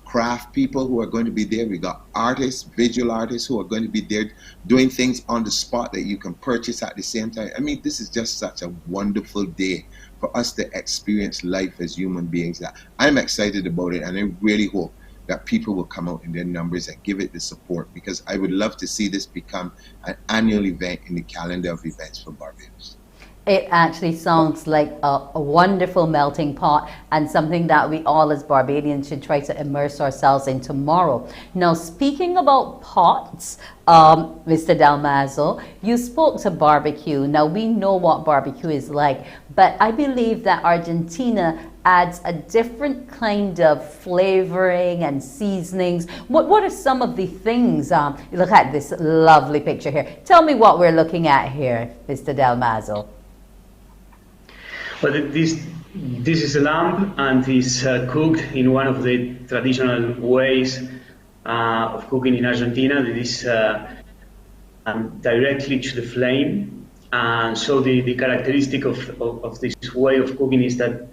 craft people who are going to be there. We got artists, visual artists who are going to be there doing things on the spot that you can purchase at the same time. I mean, this is just such a wonderful day for us to experience life as human beings. I'm excited about it, and I really hope that people will come out in their numbers and give it the support, because I would love to see this become an annual event in the calendar of events for Barbados. It actually sounds like a wonderful melting pot, and something that we all as Barbadians should try to immerse ourselves in tomorrow. Now, speaking about pots, Mr. Dalmazo, you spoke to barbecue. Now, we know what barbecue is like, but I believe that Argentina adds a different kind of flavoring and seasonings. What are some of the things? Look at this lovely picture here. Tell me what we're looking at here, Mr. Dalmazo. Well, this is a lamb, and is cooked in one of the traditional ways of cooking in Argentina. That is directly to the flame. And so the characteristic of this way of cooking is that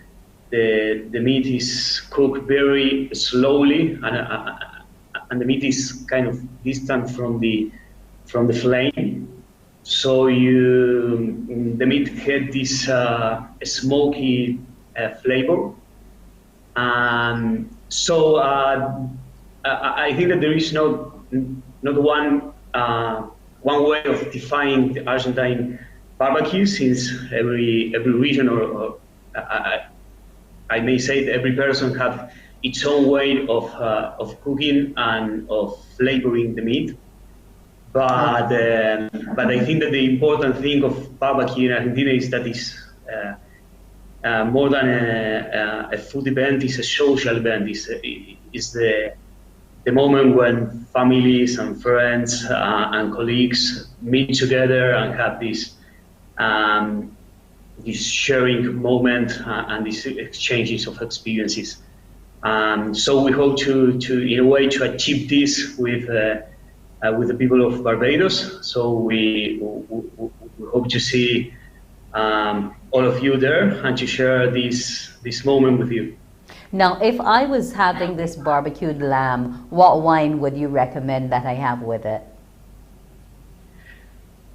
the meat is cooked very slowly, and the meat is kind of distant from the flame. So the meat had this smoky flavor. So I think that there is not one way of defining the Argentine barbecue, since every region, or I may say that every person have its own way of cooking and of flavoring the meat. But I think that the important thing of barbecue in Argentina is that it's more than a food event. It's a social event. It's the moment when families and friends and colleagues meet together and have this sharing moment and these exchanges of experiences. So we hope to in a way to achieve this with the people of Barbados. So we hope to see all of you there and to share this moment with you. Now, if I was having this barbecued lamb, what wine would you recommend that I have with it?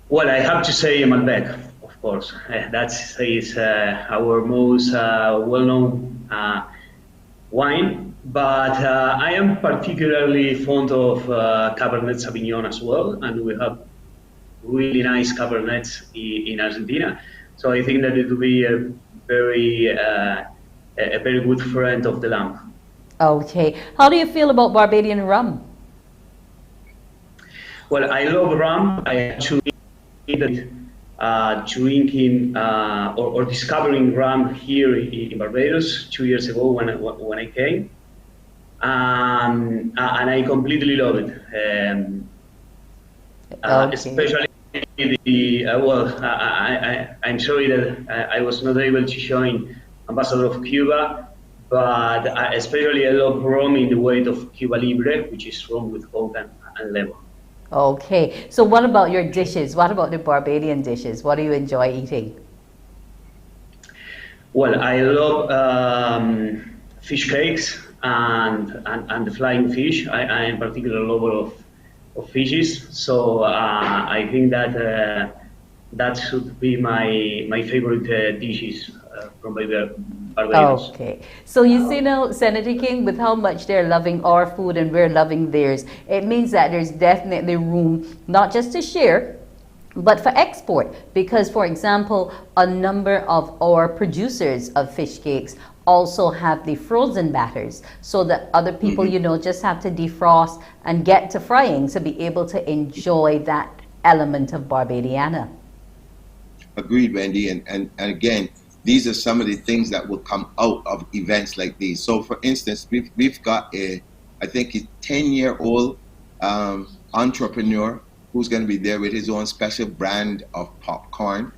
Well, I have to say Malbec, of course. That is our most well-known wine. But I am particularly fond of Cabernet Sauvignon as well, and we have really nice Cabernets in Argentina. So I think that it will be a very good friend of the lamb. Okay. How do you feel about Barbadian rum? Well, I love rum. I actually drinking or discovering rum here in Barbados 2 years ago when I came. And I completely love it. Okay. Especially I'm sorry that I was not able to join Ambassador of Cuba, but especially I love rum in the way of Cuba Libre, which is rum with coke and lemon. Okay. So what about your dishes? What about the Barbadian dishes? What do you enjoy eating? Well, I love fish cakes and the flying fish. I am particular lover of fishes, so I think that that should be my favorite dishes from Barbados. Okay. So you see now, Senator King, with how much they're loving our food and we're loving theirs, it means that there's definitely room not just to share, but for export. Because, for example, a number of our producers of fish cakes also have the frozen batters, so that other people, just have to defrost and get to frying to be able to enjoy that element of Barbadiana. Agreed, Wendy. And again, these are some of the things that will come out of events like these. So, for instance, we've got I think a 10-year-old entrepreneur who's going to be there with his own special brand of popcorn.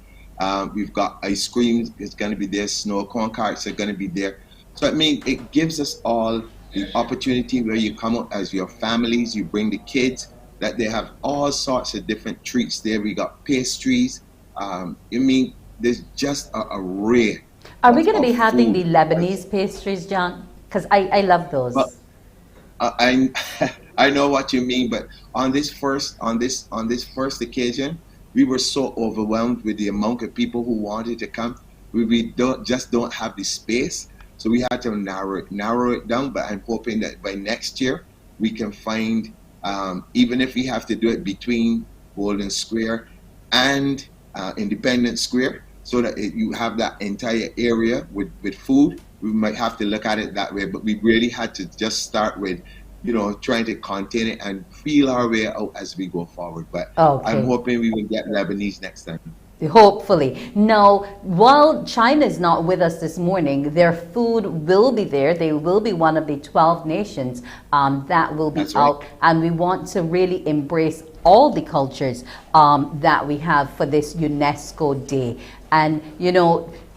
We've got ice cream is going to be there. Snow cone carts are going to be there. So, I mean, it gives us all the opportunity where you come out as your families, you bring the kids, that they have all sorts of different treats there. We got pastries. I mean, there's just an array. Are we going to be having the Lebanese pastries, John? Because I love those. I I know what you mean, but on this first occasion, we were so overwhelmed with the amount of people who wanted to come. We don't have the space, so we had to narrow it down. But I'm hoping that by next year we can find, even if we have to do it between Golden Square and Independence Square, so that you have that entire area with food. We might have to look at it that way, but we really had to just start with, trying to contain it and feel our way out as we go forward. But I'm Okay. hoping we will get Lebanese next time. Hopefully. Now, while China is not with us this morning, their food will be there. They will be one of the 12 nations that will be That's right. out. And we want to really embrace all the cultures that we have for this UNESCO Day. And,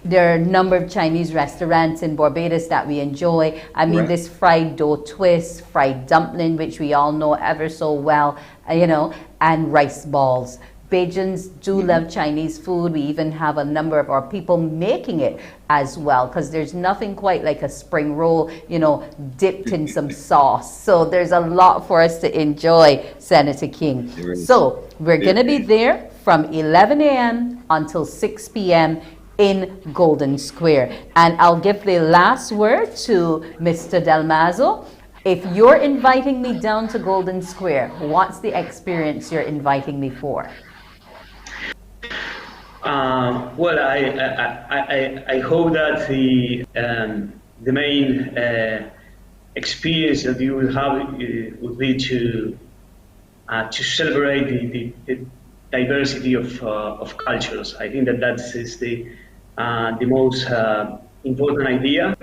there are a number of Chinese restaurants in Barbados that we enjoy. I mean, Right. this fried dough twist, fried dumpling, which we all know ever so well, and rice balls. Bajans do love Chinese food. We even have a number of our people making it as well, because there's nothing quite like a spring roll, dipped in some sauce. So there's a lot for us to enjoy, Senator King. There is. So we're going to be there from 11 a.m. until 6 p.m. in Golden Square. And I'll give the last word to Mr. Dalmazo. If you're inviting me down to Golden Square, what's the experience you're inviting me for? Well, I hope that the main experience that you will have would be to celebrate the diversity of cultures. I think that is the most important idea,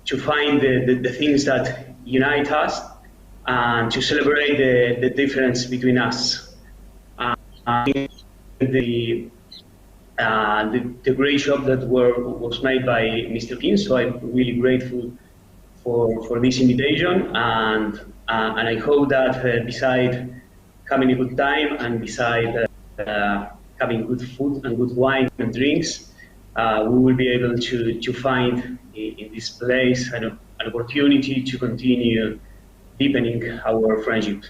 to find the things that unite us and to celebrate the difference between us. The great job that was made by Mr. King, so I'm really grateful for this invitation, and I hope that beside having a good time and beside having good food and good wine and drinks, we will be able to find in this place an opportunity to continue deepening our friendship.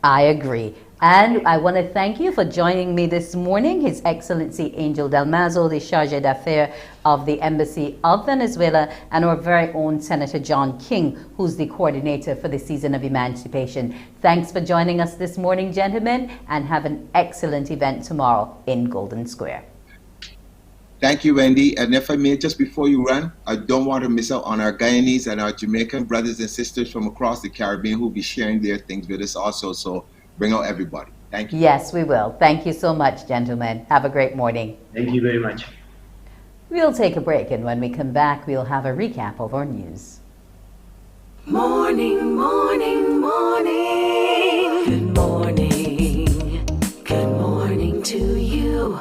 I agree. And I want to thank you for joining me this morning, His Excellency Angel Dalmazo, the Charge d'Affaires of the Embassy of Venezuela, and our very own Senator John King, who's the coordinator for the Season of Emancipation. Thanks for joining us this morning, gentlemen, and have an excellent event tomorrow in Golden Square. Thank you, Wendy. And if I may, just before you run, I don't want to miss out on our Guyanese and our Jamaican brothers and sisters from across the Caribbean who will be sharing their things with us also. So bring out everybody. Thank you. Yes, we will. Thank you so much, gentlemen. Have a great morning. Thank you very much. We'll take a break, and when we come back, we'll have a recap of our news. Morning, morning, morning. Good morning. Good morning to you.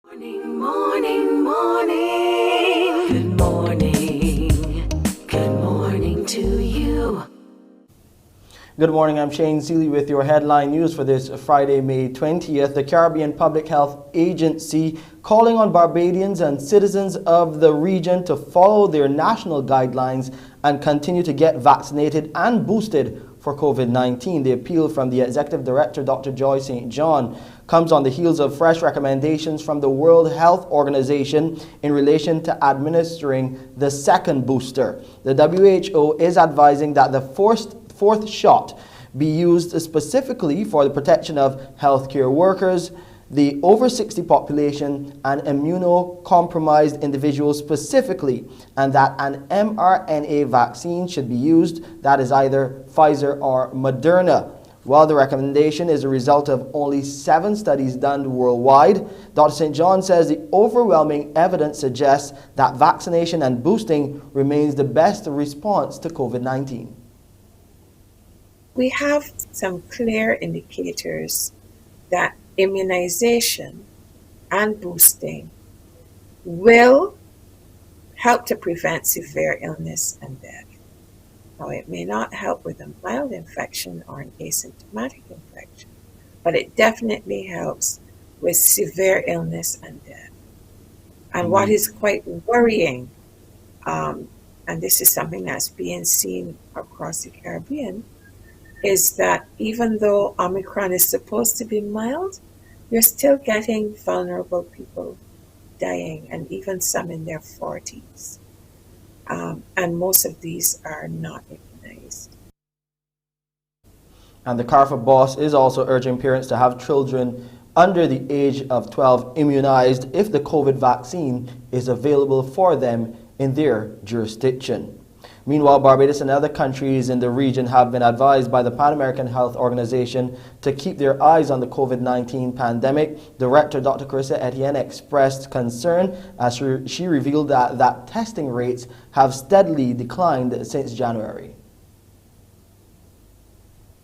Morning, morning, morning. Good morning. Good morning to you. Good morning, I'm Shane Seeley with your headline news for this Friday, May 20th. The Caribbean Public Health Agency calling on Barbadians and citizens of the region to follow their national guidelines and continue to get vaccinated and boosted for COVID-19. The appeal from the Executive Director, Dr. Joy St. John, comes on the heels of fresh recommendations from the World Health Organization in relation to administering the second booster. The WHO is advising that the fourth shot be used specifically for the protection of healthcare workers, the over 60 population, and immunocompromised individuals specifically, and that an mRNA vaccine should be used, that is either Pfizer or Moderna. While the recommendation is a result of only 7 studies done worldwide, Dr. St. John says the overwhelming evidence suggests that vaccination and boosting remains the best response to COVID-19. We have some clear indicators that immunization and boosting will help to prevent severe illness and death. Now, it may not help with a mild infection or an asymptomatic infection, but it definitely helps with severe illness and death. And what is quite worrying, and this is something that's being seen across the Caribbean, is that even though Omicron is supposed to be mild, you're still getting vulnerable people dying, and even some in their 40s. And most of these are not immunized. And the CARICOM boss is also urging parents to have children under the age of 12 immunized if the COVID vaccine is available for them in their jurisdiction. Meanwhile, Barbados and other countries in the region have been advised by the Pan American Health Organization to keep their eyes on the COVID-19 pandemic. Director Dr. Carissa Etienne expressed concern as she revealed that testing rates have steadily declined since January.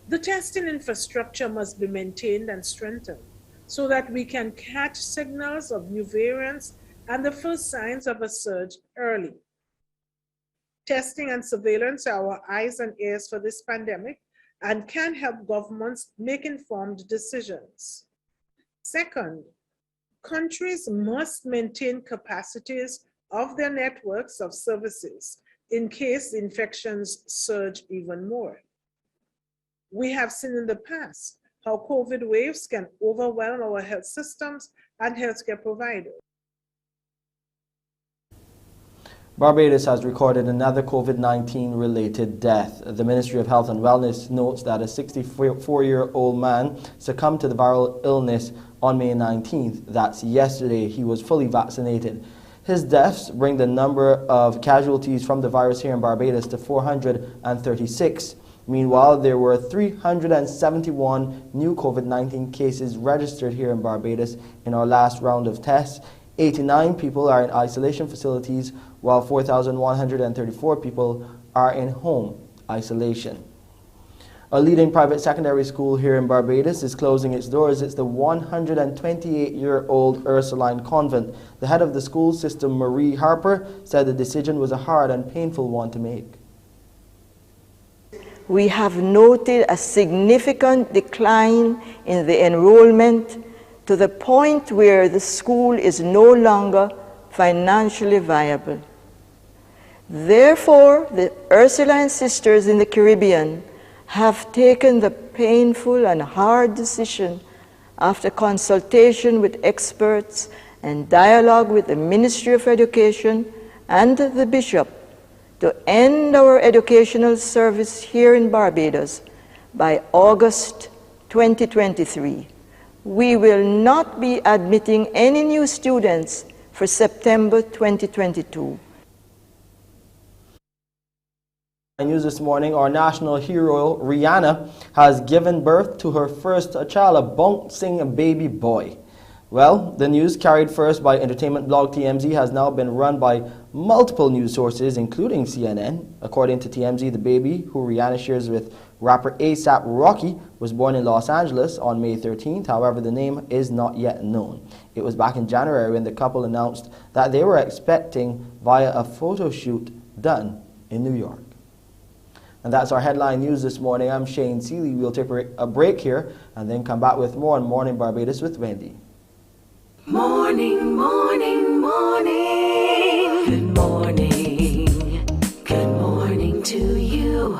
The testing infrastructure must be maintained and strengthened so that we can catch signals of new variants and the first signs of a surge early. Testing and surveillance are our eyes and ears for this pandemic and can help governments make informed decisions. Second, countries must maintain capacities of their networks of services in case infections surge even more. We have seen in the past how COVID waves can overwhelm our health systems and healthcare providers. Barbados has recorded another COVID-19 related death. The Ministry of Health and Wellness notes that a 64-year-old man succumbed to the viral illness on May 19th. That's yesterday. He was fully vaccinated. His deaths bring the number of casualties from the virus here in Barbados to 436. Meanwhile, there were 371 new COVID-19 cases registered here in Barbados in our last round of tests. 89 people are in isolation facilities, while 4,134 people are in home isolation. A leading private secondary school here in Barbados is closing its doors. It's the 128-year-old Ursuline Convent. The head of the school system, Marie Harper, said the decision was a hard and painful one to make. We have noted a significant decline in the enrollment to the point where the school is no longer financially viable. Therefore, the Ursuline Sisters in the Caribbean have taken the painful and hard decision, after consultation with experts and dialogue with the Ministry of Education and the Bishop, to end our educational service here in Barbados by August 2023. We will not be admitting any new students for September 2022. News this morning, our national hero Rihanna has given birth to her first child, a bouncing baby boy. Well, the news, carried first by entertainment blog TMZ, has now been run by multiple news sources, including CNN. According to TMZ, the baby, who Rihanna shares with rapper A$AP Rocky, was born in Los Angeles on May 13th. However, the name is not yet known. It was back in January when the couple announced that they were expecting via a photo shoot done in New York. And that's our headline news this morning. I'm Shane Seeley. We'll take a break here and then come back with more on Morning Barbados with Wendy. Morning, morning, morning. Good morning. Good morning to you.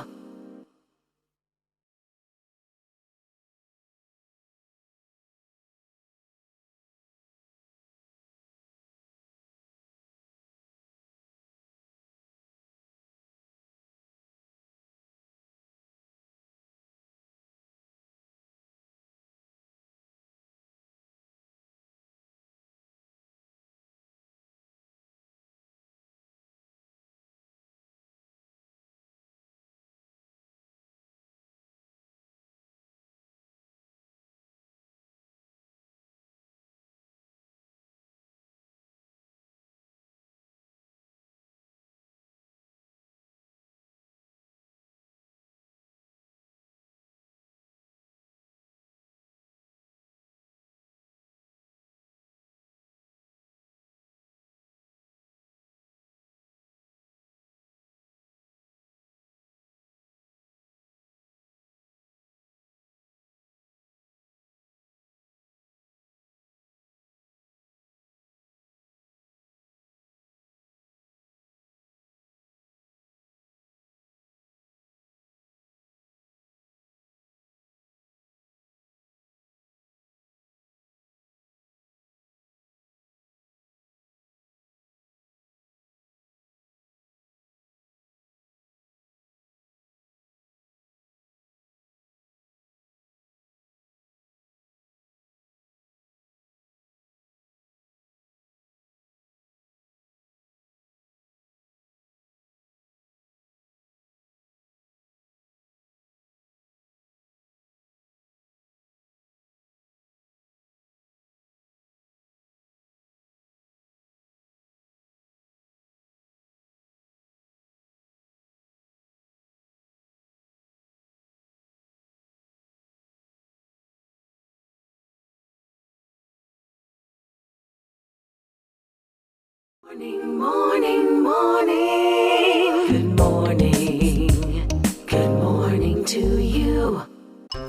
Morning, morning, morning. Good morning. Good morning to you.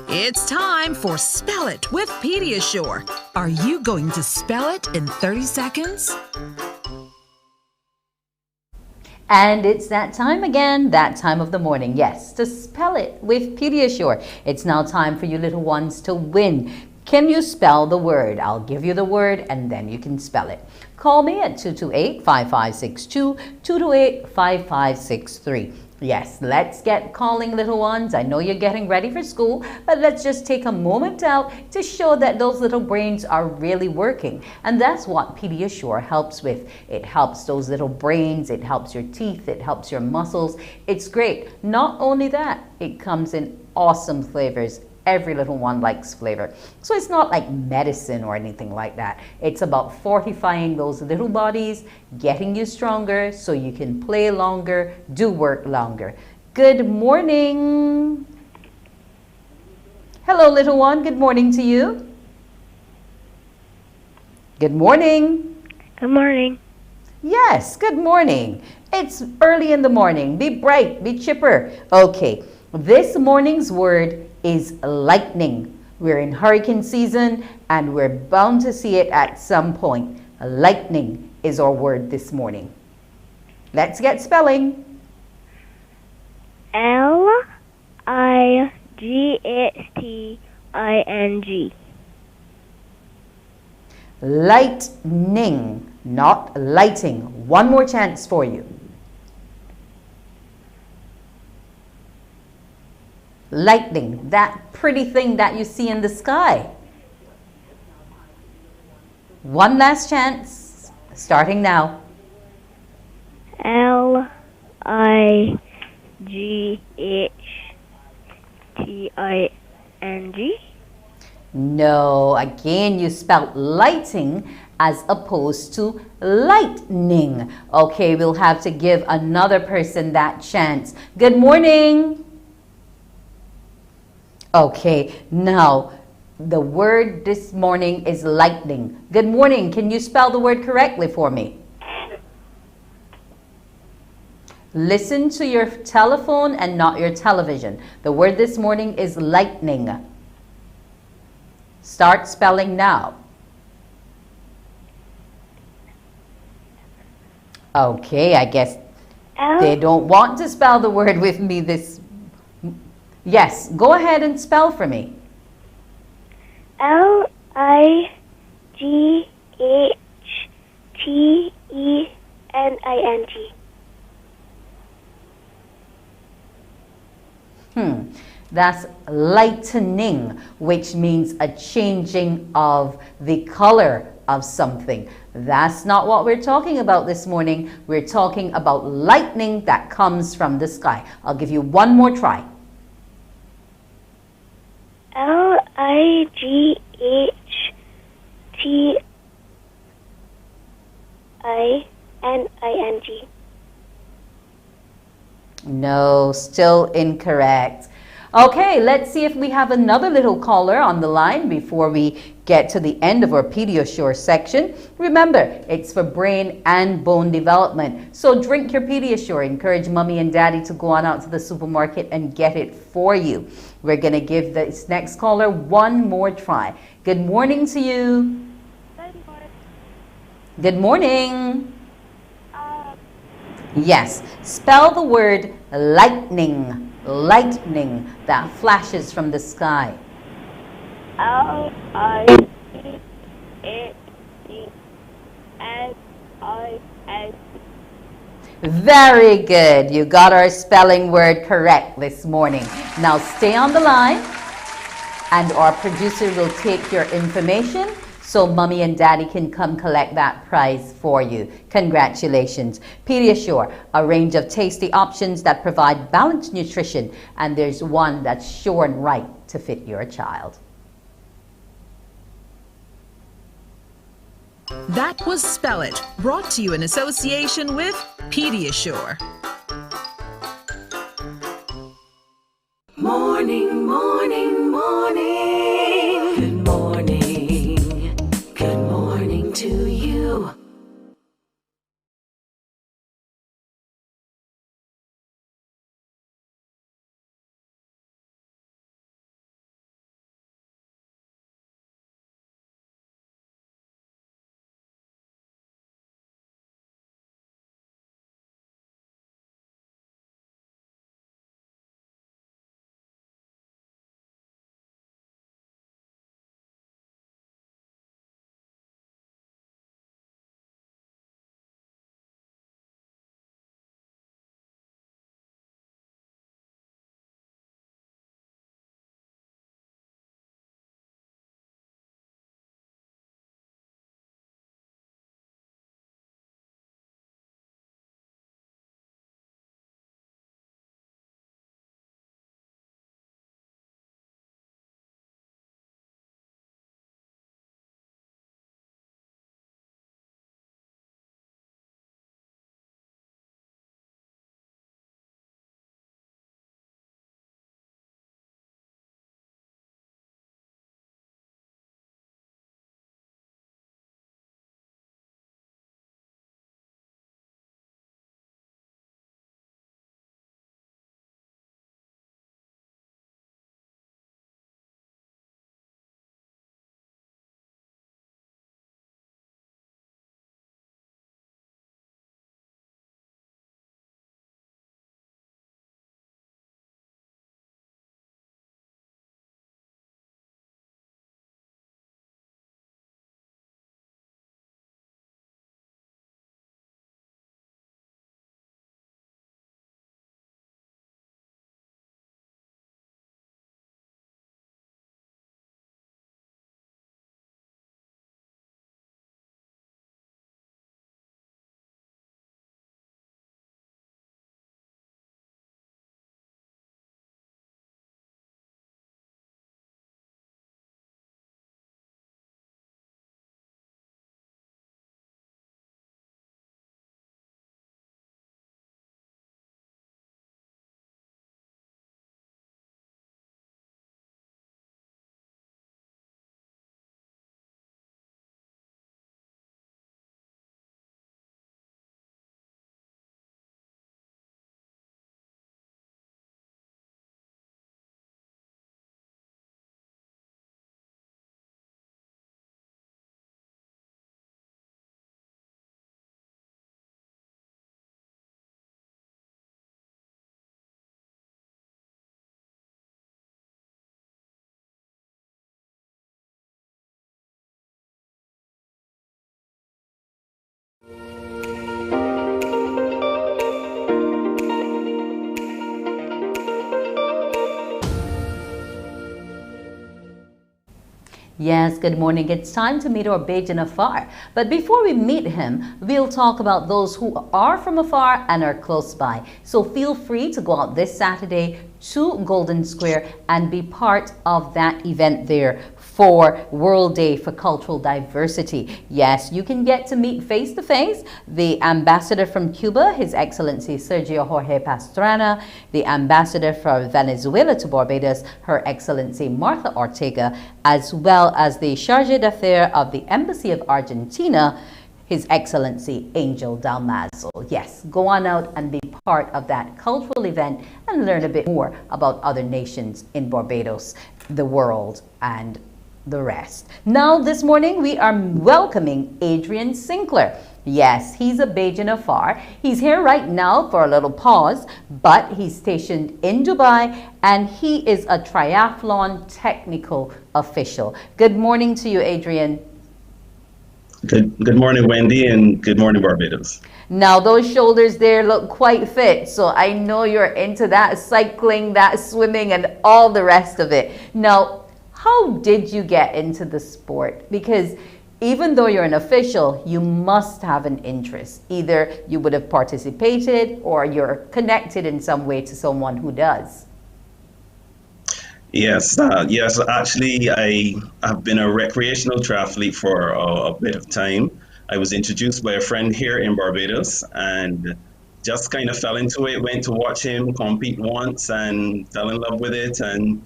It's time for Spell It with Pediasure. Are you going to spell it in 30 seconds? And it's that time again, that time of the morning, yes, to spell it with Pediasure. It's now time for you little ones to win. Can you spell the word? I'll give you the word and then you can spell it. Call me at 228-5562, 228-5563. Yes, let's get calling, little ones. I know you're getting ready for school, but let's just take a moment out to show that those little brains are really working. And that's what Pediasure helps with. It helps those little brains, it helps your teeth, it helps your muscles. It's great. Not only that, it comes in awesome flavors. Every little one likes flavor. So it's not like medicine or anything like that. It's about fortifying those little bodies, getting you stronger so you can play longer, do work longer. Good morning. Hello, little one. Good morning to you. Good morning. Good morning. Yes, good morning. It's early in the morning. Be bright, be chipper. Okay, this morning's word is lightning. We're in hurricane season and we're bound to see it at some point. Lightning is our word this morning. Let's get spelling. Lightning. Lightning, not lighting. One more chance for you. Lightning, that pretty thing that you see in the sky. One last chance, starting now. Lightning. No, again you spelled lighting as opposed to lightning. Okay, we'll have to give another person that chance. Good morning. Okay, now the word this morning is lightning. Good morning. Can you spell the word correctly for me? Listen to your telephone and not your television. The word this morning is lightning. Start spelling now. Okay, I guess they don't want to spell the word with me this. Yes, go ahead and spell for me. Lightning. That's lightening, which means a changing of the color of something. That's not what we're talking about this morning. We're talking about lightning that comes from the sky. I'll give you one more try. Lightning. No, still incorrect. Okay, let's see if we have another little caller on the line before we get to the end of our Pediasure section. Remember, it's for brain and bone development. So drink your Pediasure. Encourage mommy and daddy to go on out to the supermarket and get it for you. We're going to give this next caller one more try. Good morning to you. Good morning. Yes, spell the word lightning. Lightning that flashes from the sky. Lightning. Very good. You got our spelling word correct this morning. Now stay on the line and our producer will take your information so mommy and daddy can come collect that prize for you. Congratulations. Pediasure, a range of tasty options that provide balanced nutrition, and there's one that's sure and right to fit your child. That was Spell It, brought to you in association with Pediasure. Morning, morning, morning. Good morning. Good morning to you. Yes, good morning. It's time to meet our Bajan afar. But before we meet him, we'll talk about those who are from afar and are close by. So feel free to go out this Saturday to Golden Square and be part of that event there for World Day for Cultural Diversity. Yes, you can get to meet face to face the ambassador from Cuba, His Excellency Sergio Jorge Pastrana, the ambassador for Venezuela to Barbados, Her Excellency Martha Ortega, as well as the charge d'affaires of the Embassy of Argentina, His Excellency Angel Dalmazo. Yes, go on out and be part of that cultural event and learn a bit more about other nations in Barbados, the world, and the rest. Now, this morning, we are welcoming Adrian Sinclair. Yes, he's a Bajan afar. He's here right now for a little pause, but he's stationed in Dubai, and he is a triathlon technical official. Good morning to you, Adrian. Good morning, Wendy, and good morning, Barbados. Now, those shoulders there look quite fit, so I know you're into that cycling, that swimming, and all the rest of it. Now, how did you get into the sport? Because even though you're an official, you must have an interest. Either you would have participated or you're connected in some way to someone who does. Yes, actually, I have been a recreational triathlete for a bit of time. I was introduced by a friend here in Barbados and just kind of fell into it, went to watch him compete once and fell in love with it, and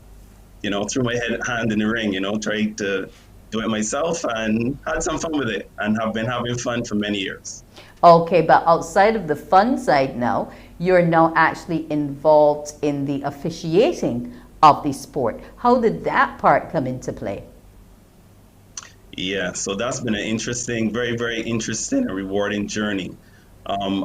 threw my hand in the ring, tried to do it myself and had some fun with it and have been having fun for many years. Okay, but outside of the fun side now, you're now actually involved in the officiating of the sport. How did that part come into play? Yeah, so that's been an interesting, very, very interesting and rewarding journey.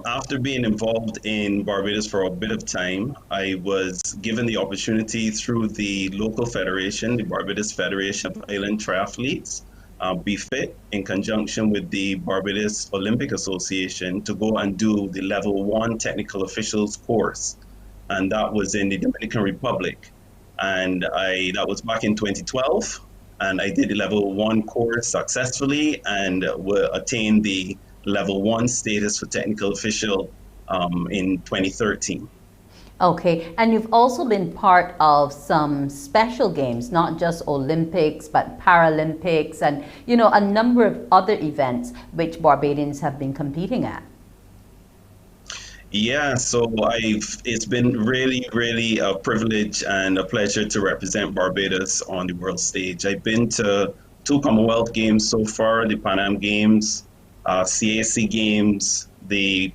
After being involved in Barbados for a bit of time, I was given the opportunity through the local federation, the Barbados Federation of Island Triathletes, BFIT, in conjunction with the Barbados Olympic Association, to go and do the Level 1 Technical Officials course. And that was in the Dominican Republic. And that was back in 2012. And I did the Level 1 course successfully and attained the Level 1 status for technical official in 2013. Okay, and you've also been part of some special games, not just Olympics, but Paralympics and, a number of other events which Barbadians have been competing at. Yeah, so it's been really, really a privilege and a pleasure to represent Barbados on the world stage. I've been to 2 Commonwealth Games so far, the Pan Am Games, CAC Games, the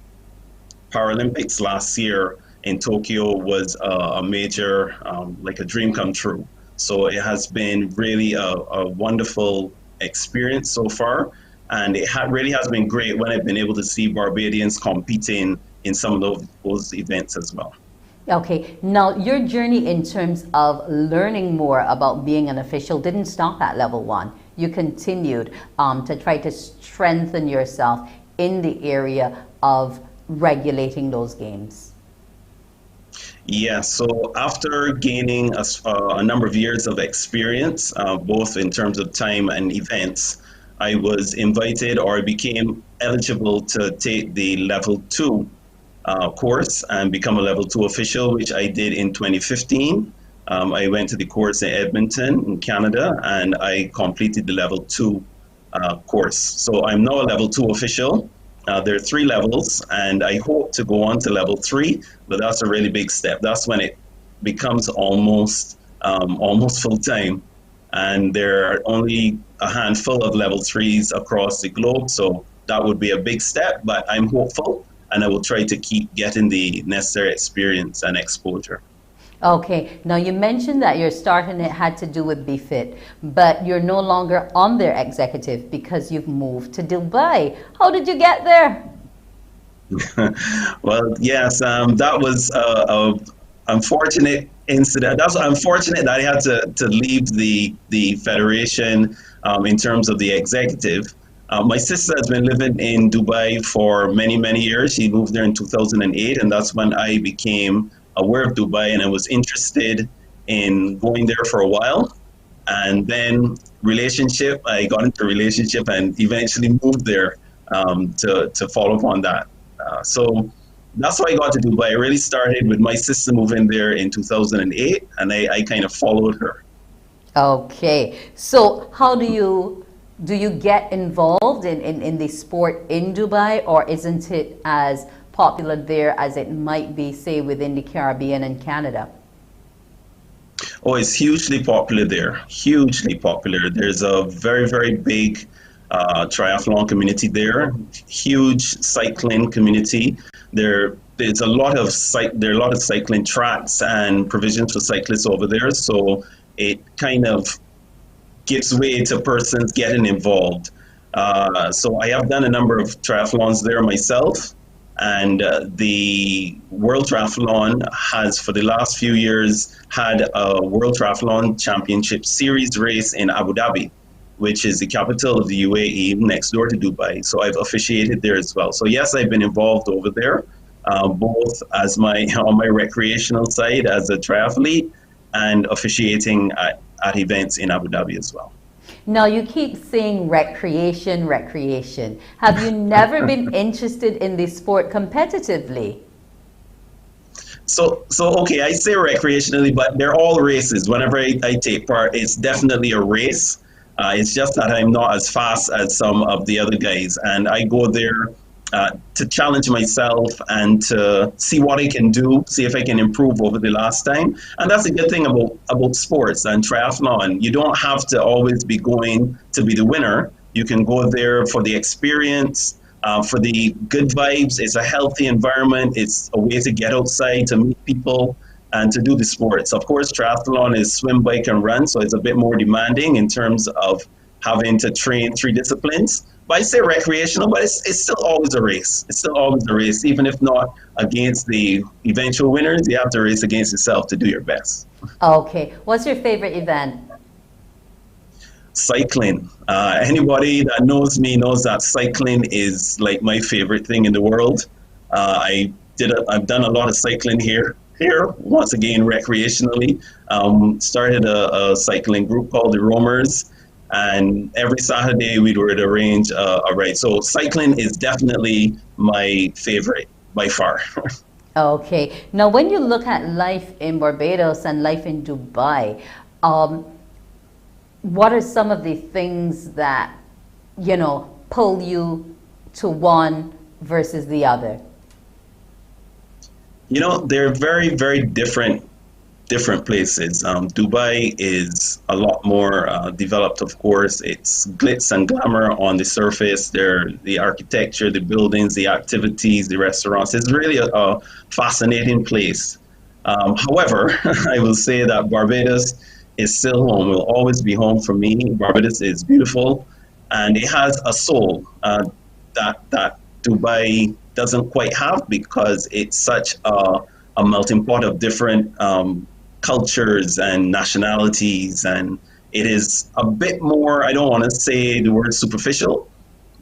Paralympics last year in Tokyo was a major, like a dream come true. So it has been really a wonderful experience so far. And it really has been great when I've been able to see Barbadians competing in some of those events as well. Okay, now your journey in terms of learning more about being an official didn't stop at Level 1. You continued to try to strengthen yourself in the area of regulating those games. Yeah, so after gaining a number of years of experience, both in terms of time and events, I was invited or became eligible to take the Level 2 course and become a Level 2 official, which I did in 2015. I went to the course in Edmonton in Canada and I completed the Level 2 course. So I'm now a Level 2 official. There are 3 levels and I hope to go on to Level 3, but that's a really big step. That's when it becomes almost full time. And there are only a handful of Level 3s across the globe. So that would be a big step, but I'm hopeful and I will try to keep getting the necessary experience and exposure. Okay, now you mentioned that your starting it had to do with BFIT, but you're no longer on their executive because you've moved to Dubai. How did you get there? Well, yes, that was a unfortunate incident. That's unfortunate that I had to leave the federation in terms of the executive. My sister has been living in Dubai for many, many years. She moved there in 2008, and that's when I became aware of Dubai, and I was interested in going there for a while. And then relationship, I got into a relationship and eventually moved there to follow up on that. So that's how I got to Dubai. I really started with my sister moving there in 2008, and I kind of followed her. Okay, so how do you get involved in the sport in Dubai, or isn't it as popular there as it might be, say, within the Caribbean and Canada? Oh, it's hugely popular there. Hugely popular. There's a very, very big triathlon community there. Huge cycling community. There's a lot of there are a lot of cycling tracks and provisions for cyclists over there. So it kind of gives way to persons getting involved. So I have done a number of triathlons there myself. And the World Triathlon has, for the last few years, had a World Triathlon Championship Series race in Abu Dhabi, which is the capital of the UAE, next door to Dubai. So I've officiated there as well. So yes, I've been involved over there, both as on my recreational side as a triathlete and officiating at events in Abu Dhabi as well. Now, you keep saying recreation, recreation. Have you never been interested in this sport competitively? So okay, I say recreationally, but they're all races. Whenever I take part, it's definitely a race. It's just that I'm not as fast as some of the other guys. And I go there to challenge myself and to see what I can do, see if I can improve over the last time. And that's a good thing about sports and triathlon. You don't have to always be going to be the winner. You can go there for the experience, for the good vibes. It's a healthy environment. It's a way to get outside, to meet people, and to do the sports. Of course, triathlon is swim, bike, and run, so it's a bit more demanding in terms of having to train 3 disciplines. But I say recreational, but it's still always a race. It's still always a race, even if not against the eventual winners. You have to race against yourself to do your best. Okay. What's your favorite event? Cycling. Anybody that knows me knows that cycling is like my favorite thing in the world. I've done a lot of cycling here once again recreationally. Started a cycling group called the Roamers. And every Saturday we would arrange a ride. So cycling is definitely my favorite by far. Okay. Now, when you look at life in Barbados and life in Dubai, what are some of the things that, pull you to one versus the other? They're very, very different places. Dubai is a lot more developed, of course. It's glitz and glamour on the surface. The architecture, the buildings, the activities, the restaurants. It's really a fascinating place. However, I will say that Barbados is still home. Will always be home for me. Barbados is beautiful, and it has a soul that Dubai doesn't quite have, because it's such a melting pot of different cultures and nationalities, and it is a bit more, I don't want to say the word superficial,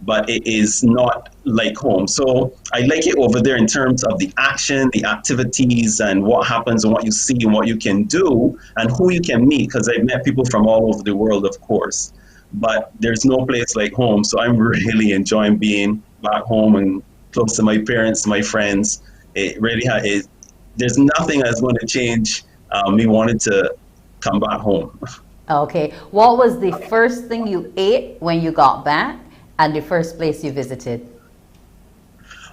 but it is not like home. So I like it over there in terms of the action, the activities, and what happens and what you see and what you can do and who you can meet, because I've met people from all over the world, of course, but there's no place like home. So I'm really enjoying being back home and close to my parents, my friends. It really there's nothing that's going to change me wanting to come back home. Okay. What was the first thing you ate when you got back, and the first place you visited?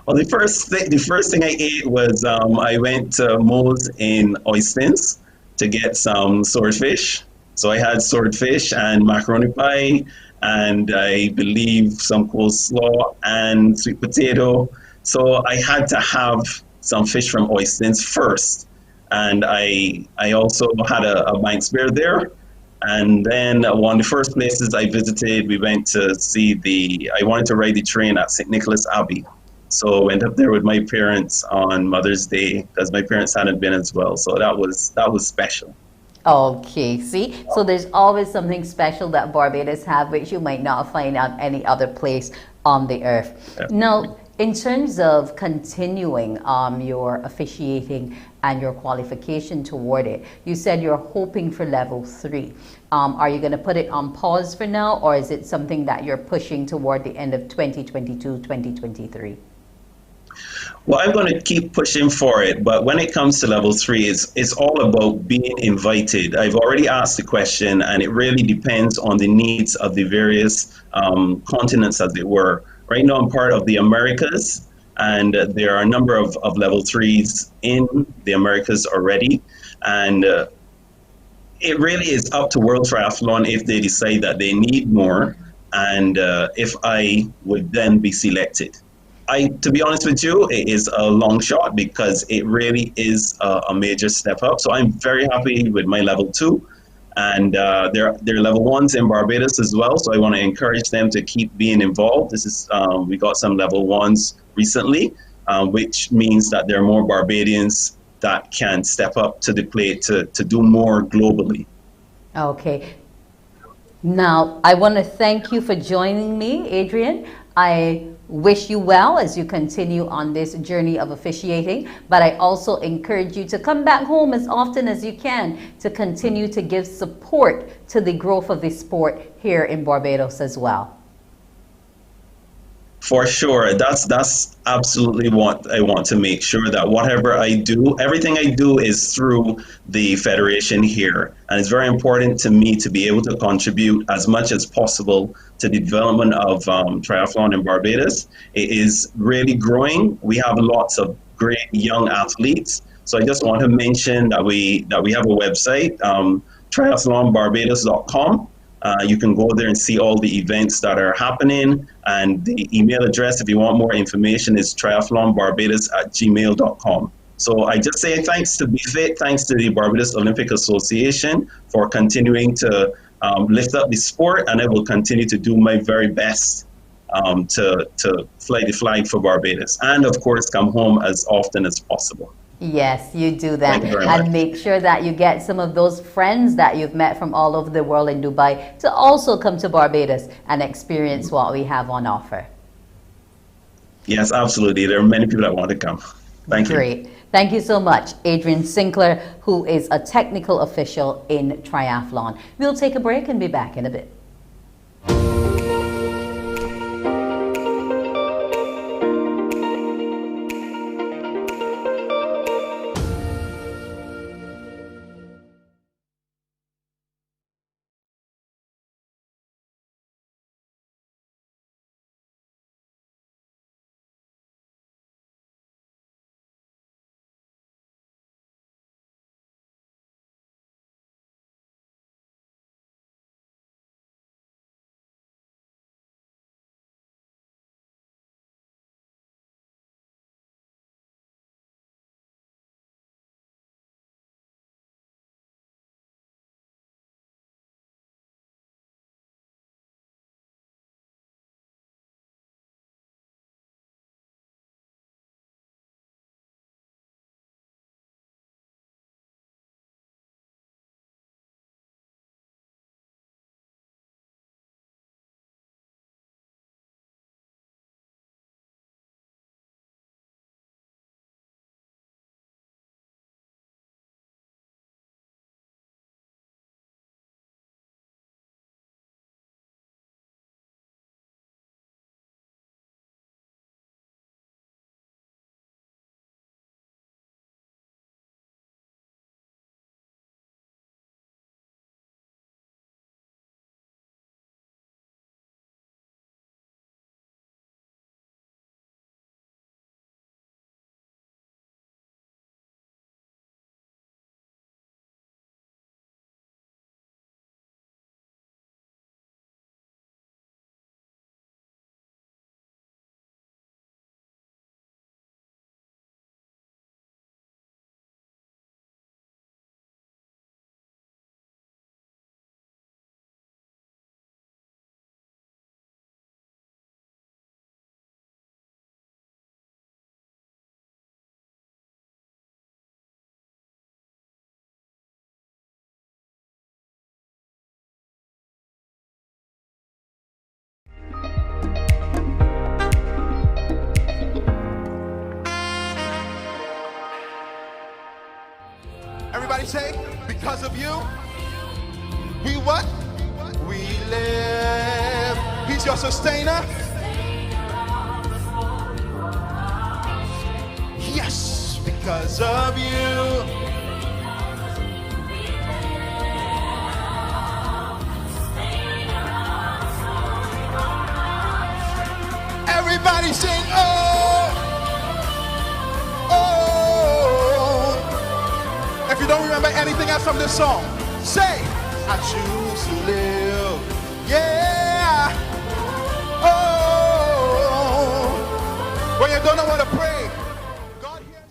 Well, the first thing I ate was I went to Moe's in Oistins to get some swordfish. So I had swordfish and macaroni pie, and I believe some coleslaw and sweet potato. So I had to have some fish from Oistins first. And I also had a Banks beer there. And then one of the first places I visited, we went to see I wanted to ride the train at St. Nicholas Abbey. So I went up there with my parents on Mother's Day, because my parents hadn't been as well. So that was special. Okay, see? So there's always something special that Barbados have which you might not find out any other place on the earth. Now, in terms of continuing your officiating and your qualification toward it, you said you're hoping for level 3. Are you going to put it on pause for now, or is it something that you're pushing toward the end of 2022, 2023? Well, I'm going to keep pushing for it, but when it comes to level 3, it's all about being invited. I've already asked the question, and it really depends on the needs of the various continents, as it were. Right now, I'm part of the Americas, and there are a number of level 3s in the Americas already. And it really is up to World Triathlon if they decide that they need more, and if I would then be selected. To be honest with you, it is a long shot because it really is a major step up. So I'm very happy with my level 2, and there are level 1s in Barbados as well. So I want to encourage them to keep being involved. This is we got some level 1s recently, which means that there are more Barbadians that can step up to the plate to do more globally. Okay. Now, I want to thank you for joining me, Adrian. I wish you well as you continue on this journey of officiating, but I also encourage you to come back home as often as you can to continue to give support to the growth of the sport here in Barbados as well. For sure, that's absolutely what I want to make sure that whatever I do, everything I do is through the federation here, and it's very important to me to be able to contribute as much as possible to the development of triathlon in Barbados. It is really growing. We have lots of great young athletes, so I just want to mention that we have a website, triathlonbarbados.com. You can go there and see all the events that are happening, and the email address if you want more information is triathlonbarbados@gmail.com. So I just say thanks to BFIT, thanks to the Barbados Olympic Association for continuing to lift up the sport, and I will continue to do my very best to fly the flag for Barbados, and of course come home as often as possible. Yes, you do that. Thank you very And much. make sure that you get some of those friends that you've met from all over the world in Dubai to also come to Barbados and experience what we have on offer. Yes, absolutely. There are many people that want to come. Thank you. Great. Thank you so much, Adrian Sinclair, who is a technical official in triathlon. We'll take a break and be back in a bit. say, because of you, we what? We live. He's your sustainer. Yes, because of you. Everybody sing, oh, oh. If you don't remember anything else from this song, say, I choose to live. Yeah. Oh. When you don't know what to pray, God hears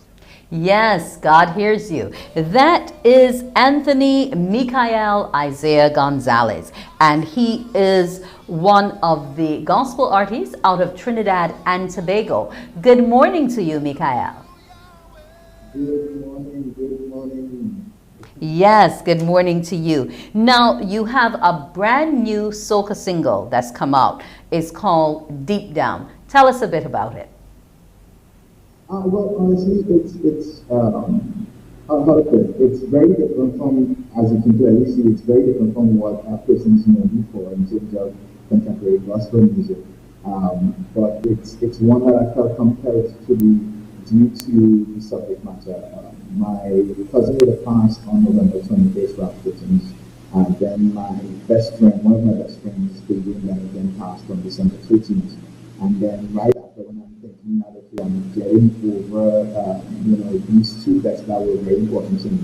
you. Yes, God hears you. That is Anthony Michael Isaiah Gonzalez, and he is one of the gospel artists out of Trinidad and Tobago. Good morning to you, Michael. Good morning, good morning. Yes, good morning to you. Now, you have a brand new soca single that's come out. It's called Deep Down. Tell us a bit about it. Well, honestly, it's how to put it, it's very different from, as you can clearly see, it's very different from what persons know before in terms of contemporary gospel music. But it's one that I felt compelled to do due to the subject matter. My cousin would have passed on November 21st for baptisms, and then my best friend, one of my best friends, Fabian, then passed on December 13th. And then right after, when I'm thinking now that I'm getting over, these two deaths that were very important to me,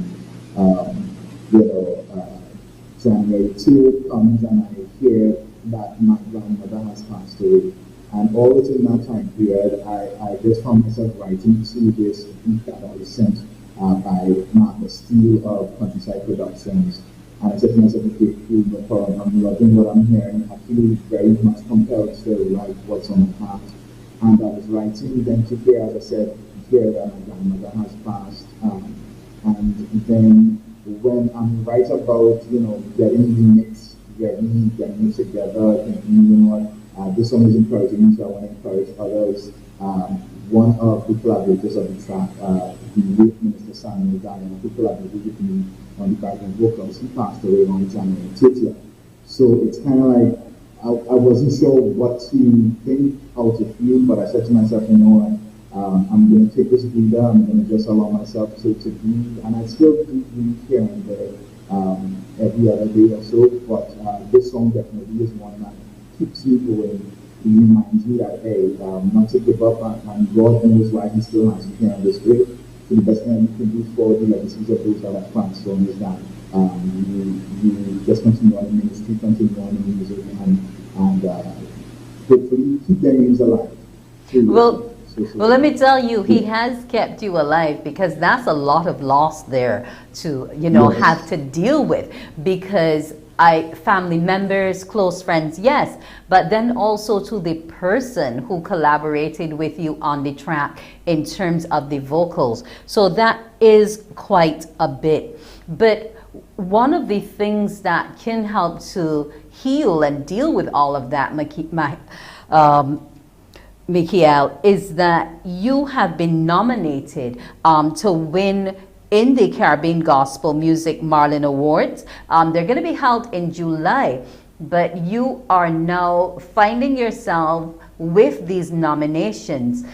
January 2 comes and I hear that my grandmother has passed away. And all within that time period, I just found myself writing to this beat that I was sent by Marcus Steele of Countryside Productions. And I said to myself, okay, cool, no problem. I'm loving what I'm hearing. I feel very much compelled to write what's on my heart. And I was writing then to hear, as I said, hear that my grandmother has passed. And then when I'm right about, getting the mix ready, getting it together, thinking, this song is encouraging me, so I want to encourage others. One of the collaborators of the track, the late Minister Samuel Diana, who collaborated with me on the background vocals, he passed away on January 30th. So it's kind of like, I wasn't sure what to think, how to feel, but I said to myself, I'm going to take this breather, I'm going to just allow myself to breathe, and I still do breathe here and there every other day or so, but this song definitely is one that keeps me going. It reminds me that, hey, not to give up, and God knows why He still has me here on this earth. So the best thing you can do for the legacies of those that have passed on is that you just continue on in ministry, continue on in music, and hopefully keep their names alive. Well, let me tell you, He has kept you alive, because that's a lot of loss there to, Yes. have to deal with, because family members, close friends, yes, but then also to the person who collaborated with you on the track in terms of the vocals. So that is quite a bit. But one of the things that can help to heal and deal with all of that, Michael, is that you have been nominated to win in the Caribbean Gospel Music Marlin Awards. They're going to be held in July, but you are now finding yourself with these nominations,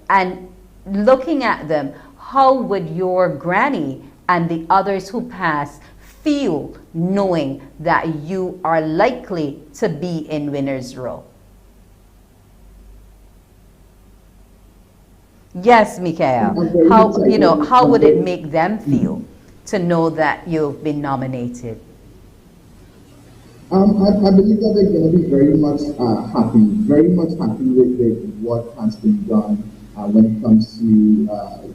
and looking at them. How would your granny and the others who passed feel knowing that you are likely to be in winner's row? Yes, Michael. How would it make them feel to know that you've been nominated? I believe that they're going to be very much happy with what has been done when it comes to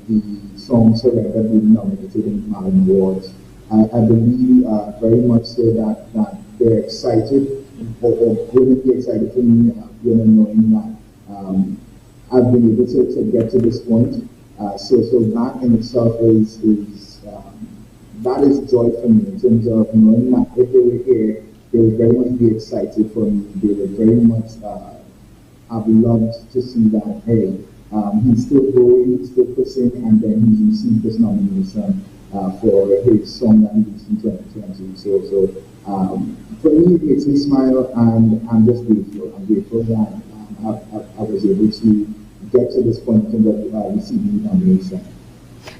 the songs that have been nominated in Marlin Awards. I believe very much so that they're excited, or going to be excited for me, knowing that I've been able to get to this point. So that in itself is that is joy for me, in terms of knowing that if they were here, they would very much be excited for me. They would very much have loved to see that, hey, he's still going, he's still pushing, and then he's received this nomination. for his song that he released in 2020. For me, it makes me smile, and I'm just grateful. I'm grateful that I was able to get to this point in receiving the nomination.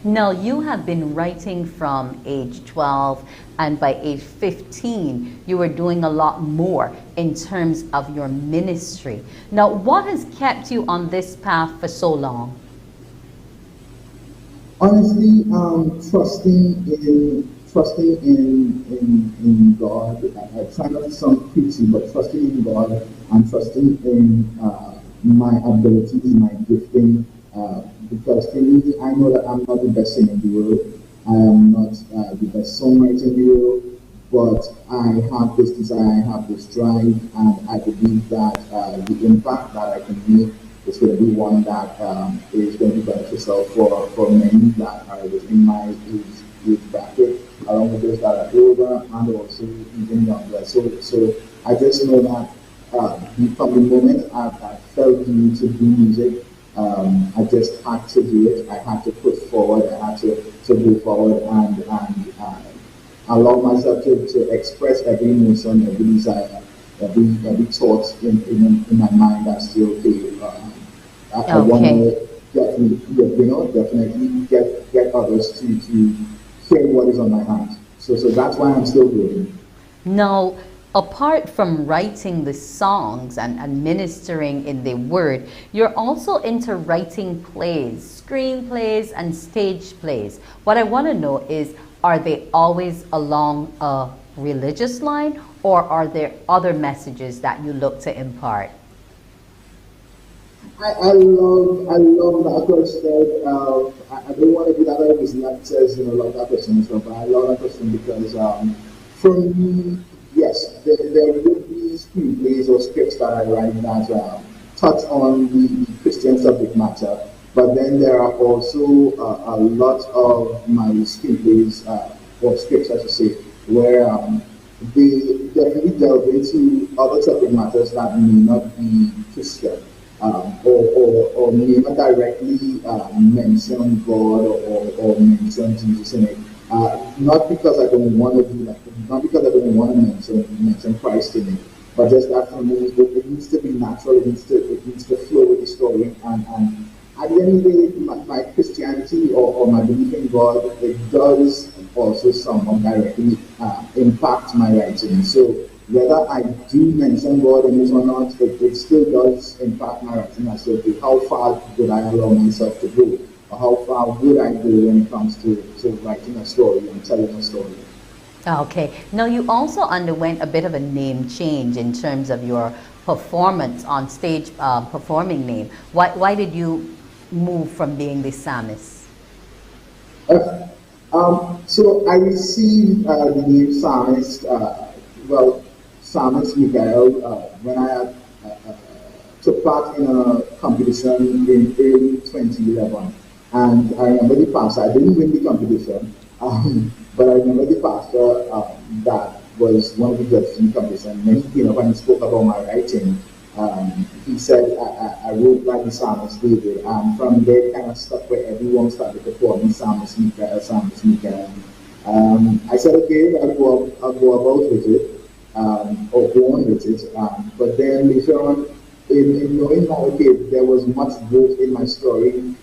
Now, you have been writing from age 12, and by age 15, you were doing a lot more in terms of your ministry. Now, what has kept you on this path for so long? Honestly, trusting in God. I try not to sound preachy, but trusting in God and trusting in my abilities, my gifting. Because for me, I know that I'm not the best singer in the world. I am not the best songwriter in the world, but I have this desire, I have this drive, and I believe that the impact that I can make is going to be one that is going to be beneficial for many that are within my age bracket, along with those that are older and also even younger. So I just know that from the moment I felt the need to do music, I just had to do it. I had to push forward. I had to go forward and allow myself to express every emotion, every desire, every thought in my mind. That's still okay. I want to definitely get others to hear what is on my heart. So that's why I'm still doing it. Now, apart from writing the songs and ministering in the word, you're also into writing plays, screenplays, and stage plays. What I want to know is, are they always along a religious line, or are there other messages that you look to impart? I love that question. I don't want to be that person that says, love that question and stuff, but I love that question because for me, yes, there would be screenplays or scripts that I write that touch on the Christian subject matter, but then there are also a lot of my screenplays or scripts, I should say, where they definitely delve into other subject matters that may not be Christian. Or may not directly mention God or mention Jesus in it. Not because I don't want to do that, not because I don't want to mention Christ in it, but just that for me, it needs to be natural. It needs to flow with the story. And at the end of the day, my Christianity or my belief in God, it does also somewhat directly impact my writing. So whether I do mention God in this or not, it still does impact my writing. I said, how far would I allow myself to go? Or how far would I go when it comes to writing a story and telling a story? Okay. Now, you also underwent a bit of a name change in terms of your performance on stage, performing name. Why did you move from being the psalmist? So I received the name psalmist, Psalmist Mikael, when I took part in a competition in early 2011. And I remember the pastor, I didn't win the competition, but I remember the pastor that was one of the judges in the competition. When he came up and he spoke about my writing, he said I wrote like the psalmist David, and from there it kind of stuck where everyone started to call me Psalmist Mikael, Psalmist Mikael. I said, okay, I'll go about with it. Or go on with it, but then later on, in knowing that okay, there was much growth in my story,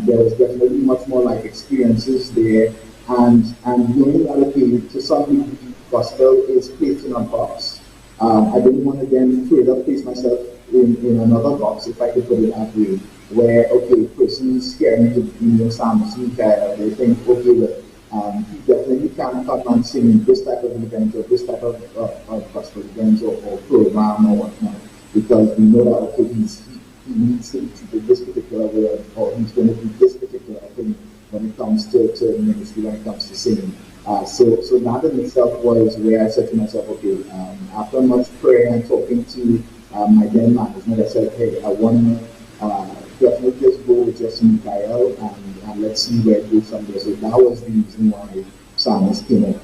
there was definitely much more like experiences there, and knowing that okay, to some degree, gospel is placed in a box. I didn't want to then further place myself in another box, if I could put it that way, where okay, persons hearing me to be Psalmist Mikael, they think okay, well, he definitely can't come and sing in this type of event or this type of gospel event or program or whatnot, because we know that okay, he needs to be treated this particular way, or he's going to do this particular thing when it comes to ministry, when it comes to singing. So that in itself was where I said to myself, okay, after much prayer and talking to my then management, I said, hey, I want to definitely just go with just Mikael and let's see where it goes from there. So that was the reason why Psalmist came up.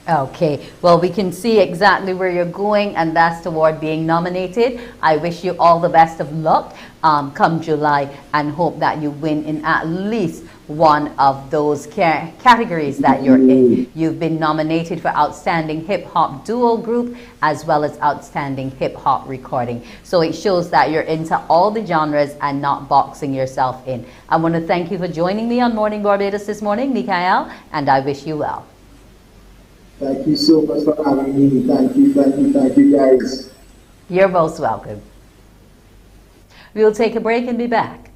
Okay, well, we can see exactly where you're going, and that's toward being nominated. I wish you all the best of luck come July, and hope that you win in at least one of those categories that you're in. You've been nominated for Outstanding Hip Hop Duo Group as well as Outstanding Hip Hop Recording. So it shows that you're into all the genres and not boxing yourself in. I want to thank you for joining me on Morning Barbados this morning, Mikael, and I wish you well. Thank you so much for having me. Thank you, guys. You're most welcome. We'll take a break and be back.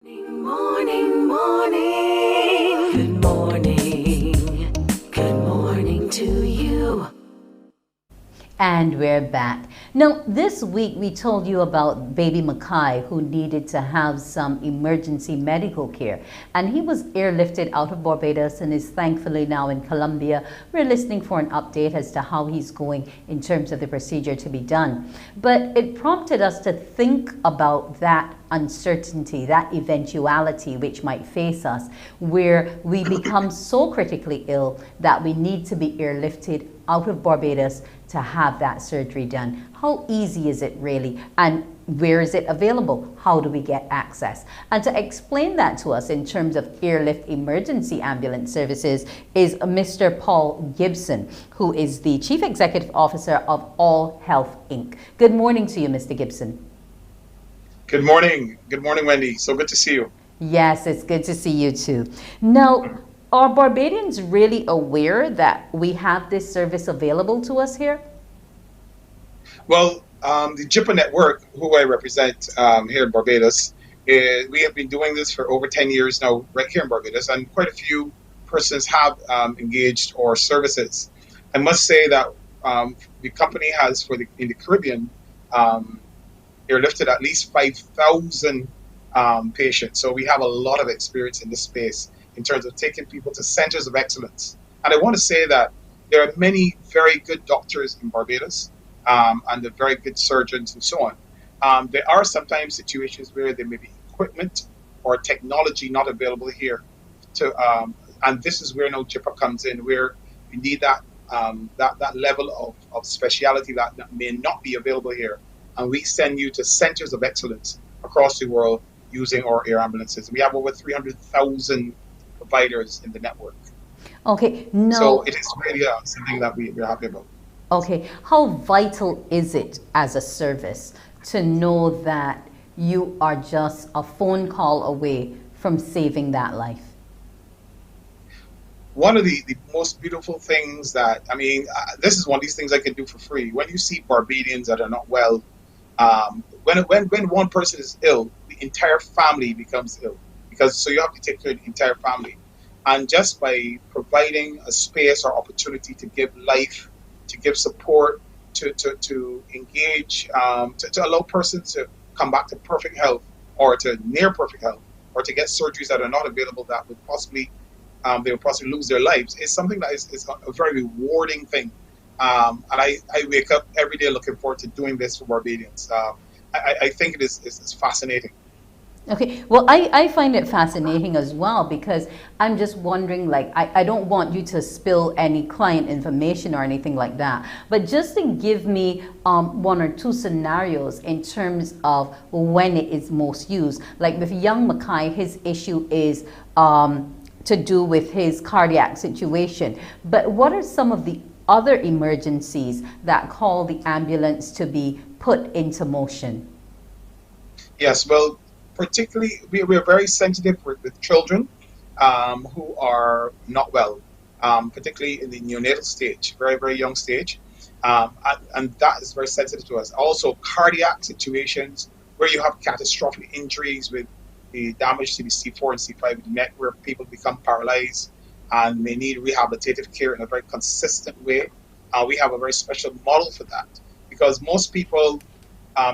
Morning, morning. Good morning. Good morning to you. And we're back. Now, this week we told you about baby Mackay, who needed to have some emergency medical care. And he was airlifted out of Barbados and is thankfully now in Colombia. We're listening for an update as to how he's going in terms of the procedure to be done. But it prompted us to think about that uncertainty, that eventuality which might face us, where we become so critically ill that we need to be airlifted out of Barbados to have that surgery done. How easy is it really? And where is it available? How do we get access? And to explain that to us in terms of airlift emergency ambulance services is Mr. Paul Gibson, who is the Chief Executive Officer of All Health Inc. Good morning to you, Mr. Gibson. Good morning. Good morning, Wendy. So good to see you. Yes, it's good to see you too. Now, are Barbadians really aware that we have this service available to us here? Well, the JIPA network, who I represent here in Barbados, we have been doing this for over 10 years now, right here in Barbados, and quite a few persons have engaged our services. I must say that the company has, in the Caribbean, airlifted at least 5,000 patients. So we have a lot of experience in this space in terms of taking people to centers of excellence. And I want to say that there are many very good doctors in Barbados and the very good surgeons and so on. There are sometimes situations where there may be equipment or technology not available here. And this is where JIPA comes in, where we need that level of speciality that may not be available here. And we send you to centers of excellence across the world using our air ambulances. We have over 300,000 providers in the network. Okay, So now, it is really something that we're happy about. okay, how vital is it as a service to know that you are just a phone call away from saving that life? One of the most beautiful things that, I mean, this is one of these things I can do for free. When you see Barbadians that are not well, when one person is ill, the entire family becomes ill because so you have to take care of the entire family. And just by providing a space or opportunity to give life, to give support, to engage, to allow persons to come back to perfect health or to near perfect health or to get surgeries that are not available that would possibly they will possibly lose their lives. It's something that is a very rewarding thing. And I wake up every day looking forward to doing this for Barbadians. I think it is fascinating. Okay, well, I find it fascinating as well because I'm just wondering, like, I don't want you to spill any client information or anything like that, but just to give me one or two scenarios in terms of when it is most used. Like with young Mackay, his issue is to do with his cardiac situation. But what are some of the other emergencies that call the ambulance to be put into motion? Yes, well, particularly we're very sensitive with children who are not well, particularly in the neonatal stage, very, very young stage. And that is very sensitive to us. Also, cardiac situations where you have catastrophic injuries with the damage to the C4 and C5 of the neck, where people become paralyzed and may need rehabilitative care in a very consistent way. We have a very special model for that because most people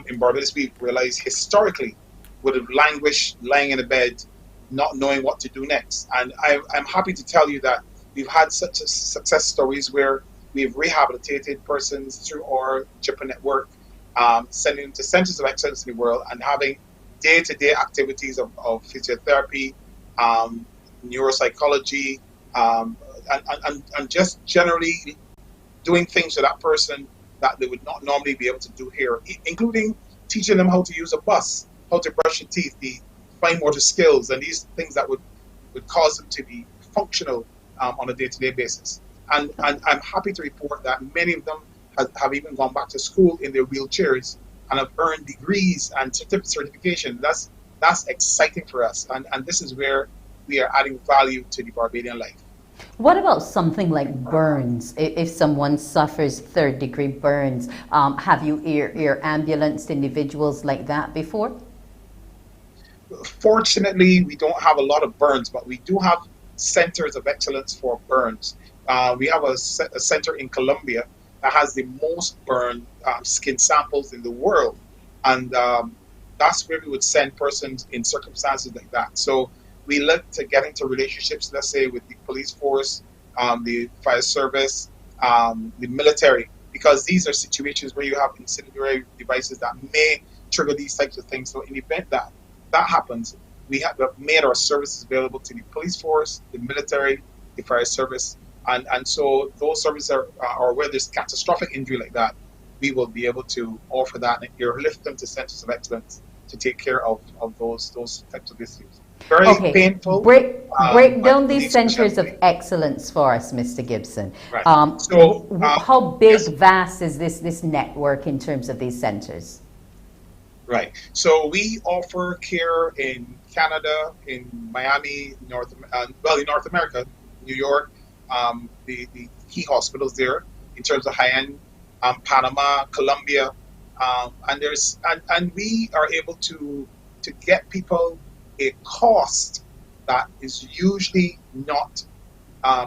in Barbados, we realized historically would have languished lying in a bed, not knowing what to do next. And I'm happy to tell you that we've had such success stories where we've rehabilitated persons through our JIPA network, sending them to centers of excellence in the world and having day-to-day activities of physiotherapy, neuropsychology, and just generally doing things for that person that they would not normally be able to do here, including teaching them how to use a bus, how to brush your teeth, the fine motor skills, and these things that would cause them to be functional on a day-to-day basis. And I'm happy to report that many of them have even gone back to school in their wheelchairs and have earned degrees and certification. That's exciting for us, and this is where we are adding value to the Barbadian life. What about something like burns? If someone suffers third-degree burns, have you air ambulanced individuals like that before? Fortunately, we don't have a lot of burns, but we do have centers of excellence for burns. We have a center in Colombia that has the most burn skin samples in the world, and that's where we would send persons in circumstances like that. So we look to get into relationships, let's say, with the police force, the fire service, the military, because these are situations where you have incendiary devices that may trigger these types of things. So in the event that happens, we have made our services available to the police force, the military, the fire service, and so those services are where there's catastrophic injury like that, we will be able to offer that and airlift them to centers of excellence to take care of those types of issues. Very painful. Break down these centers of excellence for us, Mr. Gibson. Right. How big, vast is this network in terms of these centers? Right. So we offer care in Canada, in Miami, in North America, New York, the key hospitals there in terms of high-end, Panama, Colombia, and we are able to get people a cost that is usually not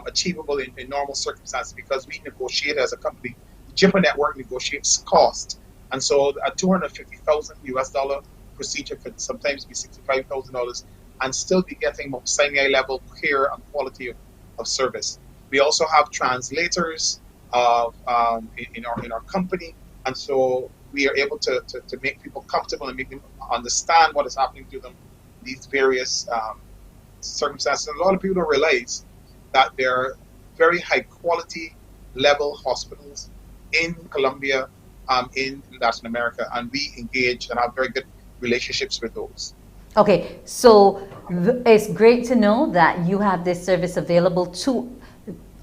achievable in normal circumstances because we negotiate as a company. The JIPA network negotiates cost. And so a $250,000 US procedure could sometimes be $65,000 and still be getting Mount Sinai level care and quality of service. We also have translators in our company, and so we are able to make people comfortable and make them understand what is happening to them in these various circumstances. And a lot of people don't realize that there are very high quality level hospitals in Colombia, in Latin America, and we engage and have very good relationships with those. Okay, so it's great to know that you have this service available to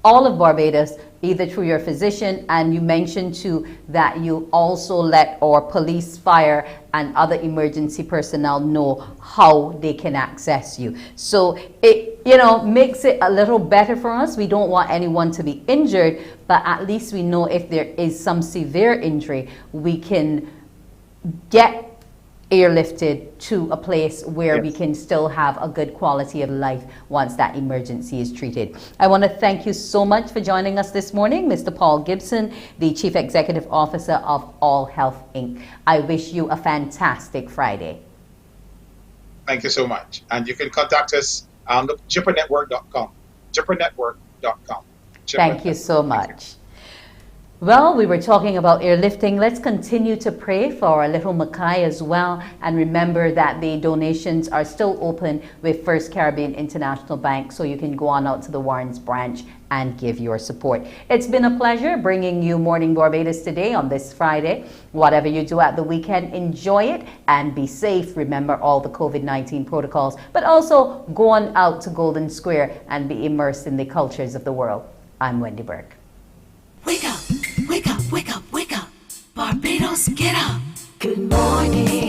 all of Barbados, either through your physician, and you mentioned too that you also let our police, fire, and other emergency personnel know how they can access you. So it, you know, makes it a little better for us. We don't want anyone to be injured, but at least we know if there is some severe injury, we can get airlifted to a place where we can still have a good quality of life once that emergency is treated. I want to thank you so much for joining us this morning, Mr. Paul Gibson, the Chief Executive Officer of All Health Inc. I wish you a fantastic Friday. Thank you so much. And you can contact us on the jippernetwork.com. jippernetwork.com. Thank you so much. Well, we were talking about airlifting. Let's continue to pray for our little Mackay as well. And remember that the donations are still open with First Caribbean International Bank. So you can go on out to the Warrens branch and give your support. It's been a pleasure bringing you Morning Barbados today on this Friday. Whatever you do at the weekend, enjoy it and be safe. Remember all the COVID-19 protocols, but also go on out to Golden Square and be immersed in the cultures of the world. I'm Wendy Burke. Wake up, wake up, wake up, wake up. Barbados, get up. Good morning.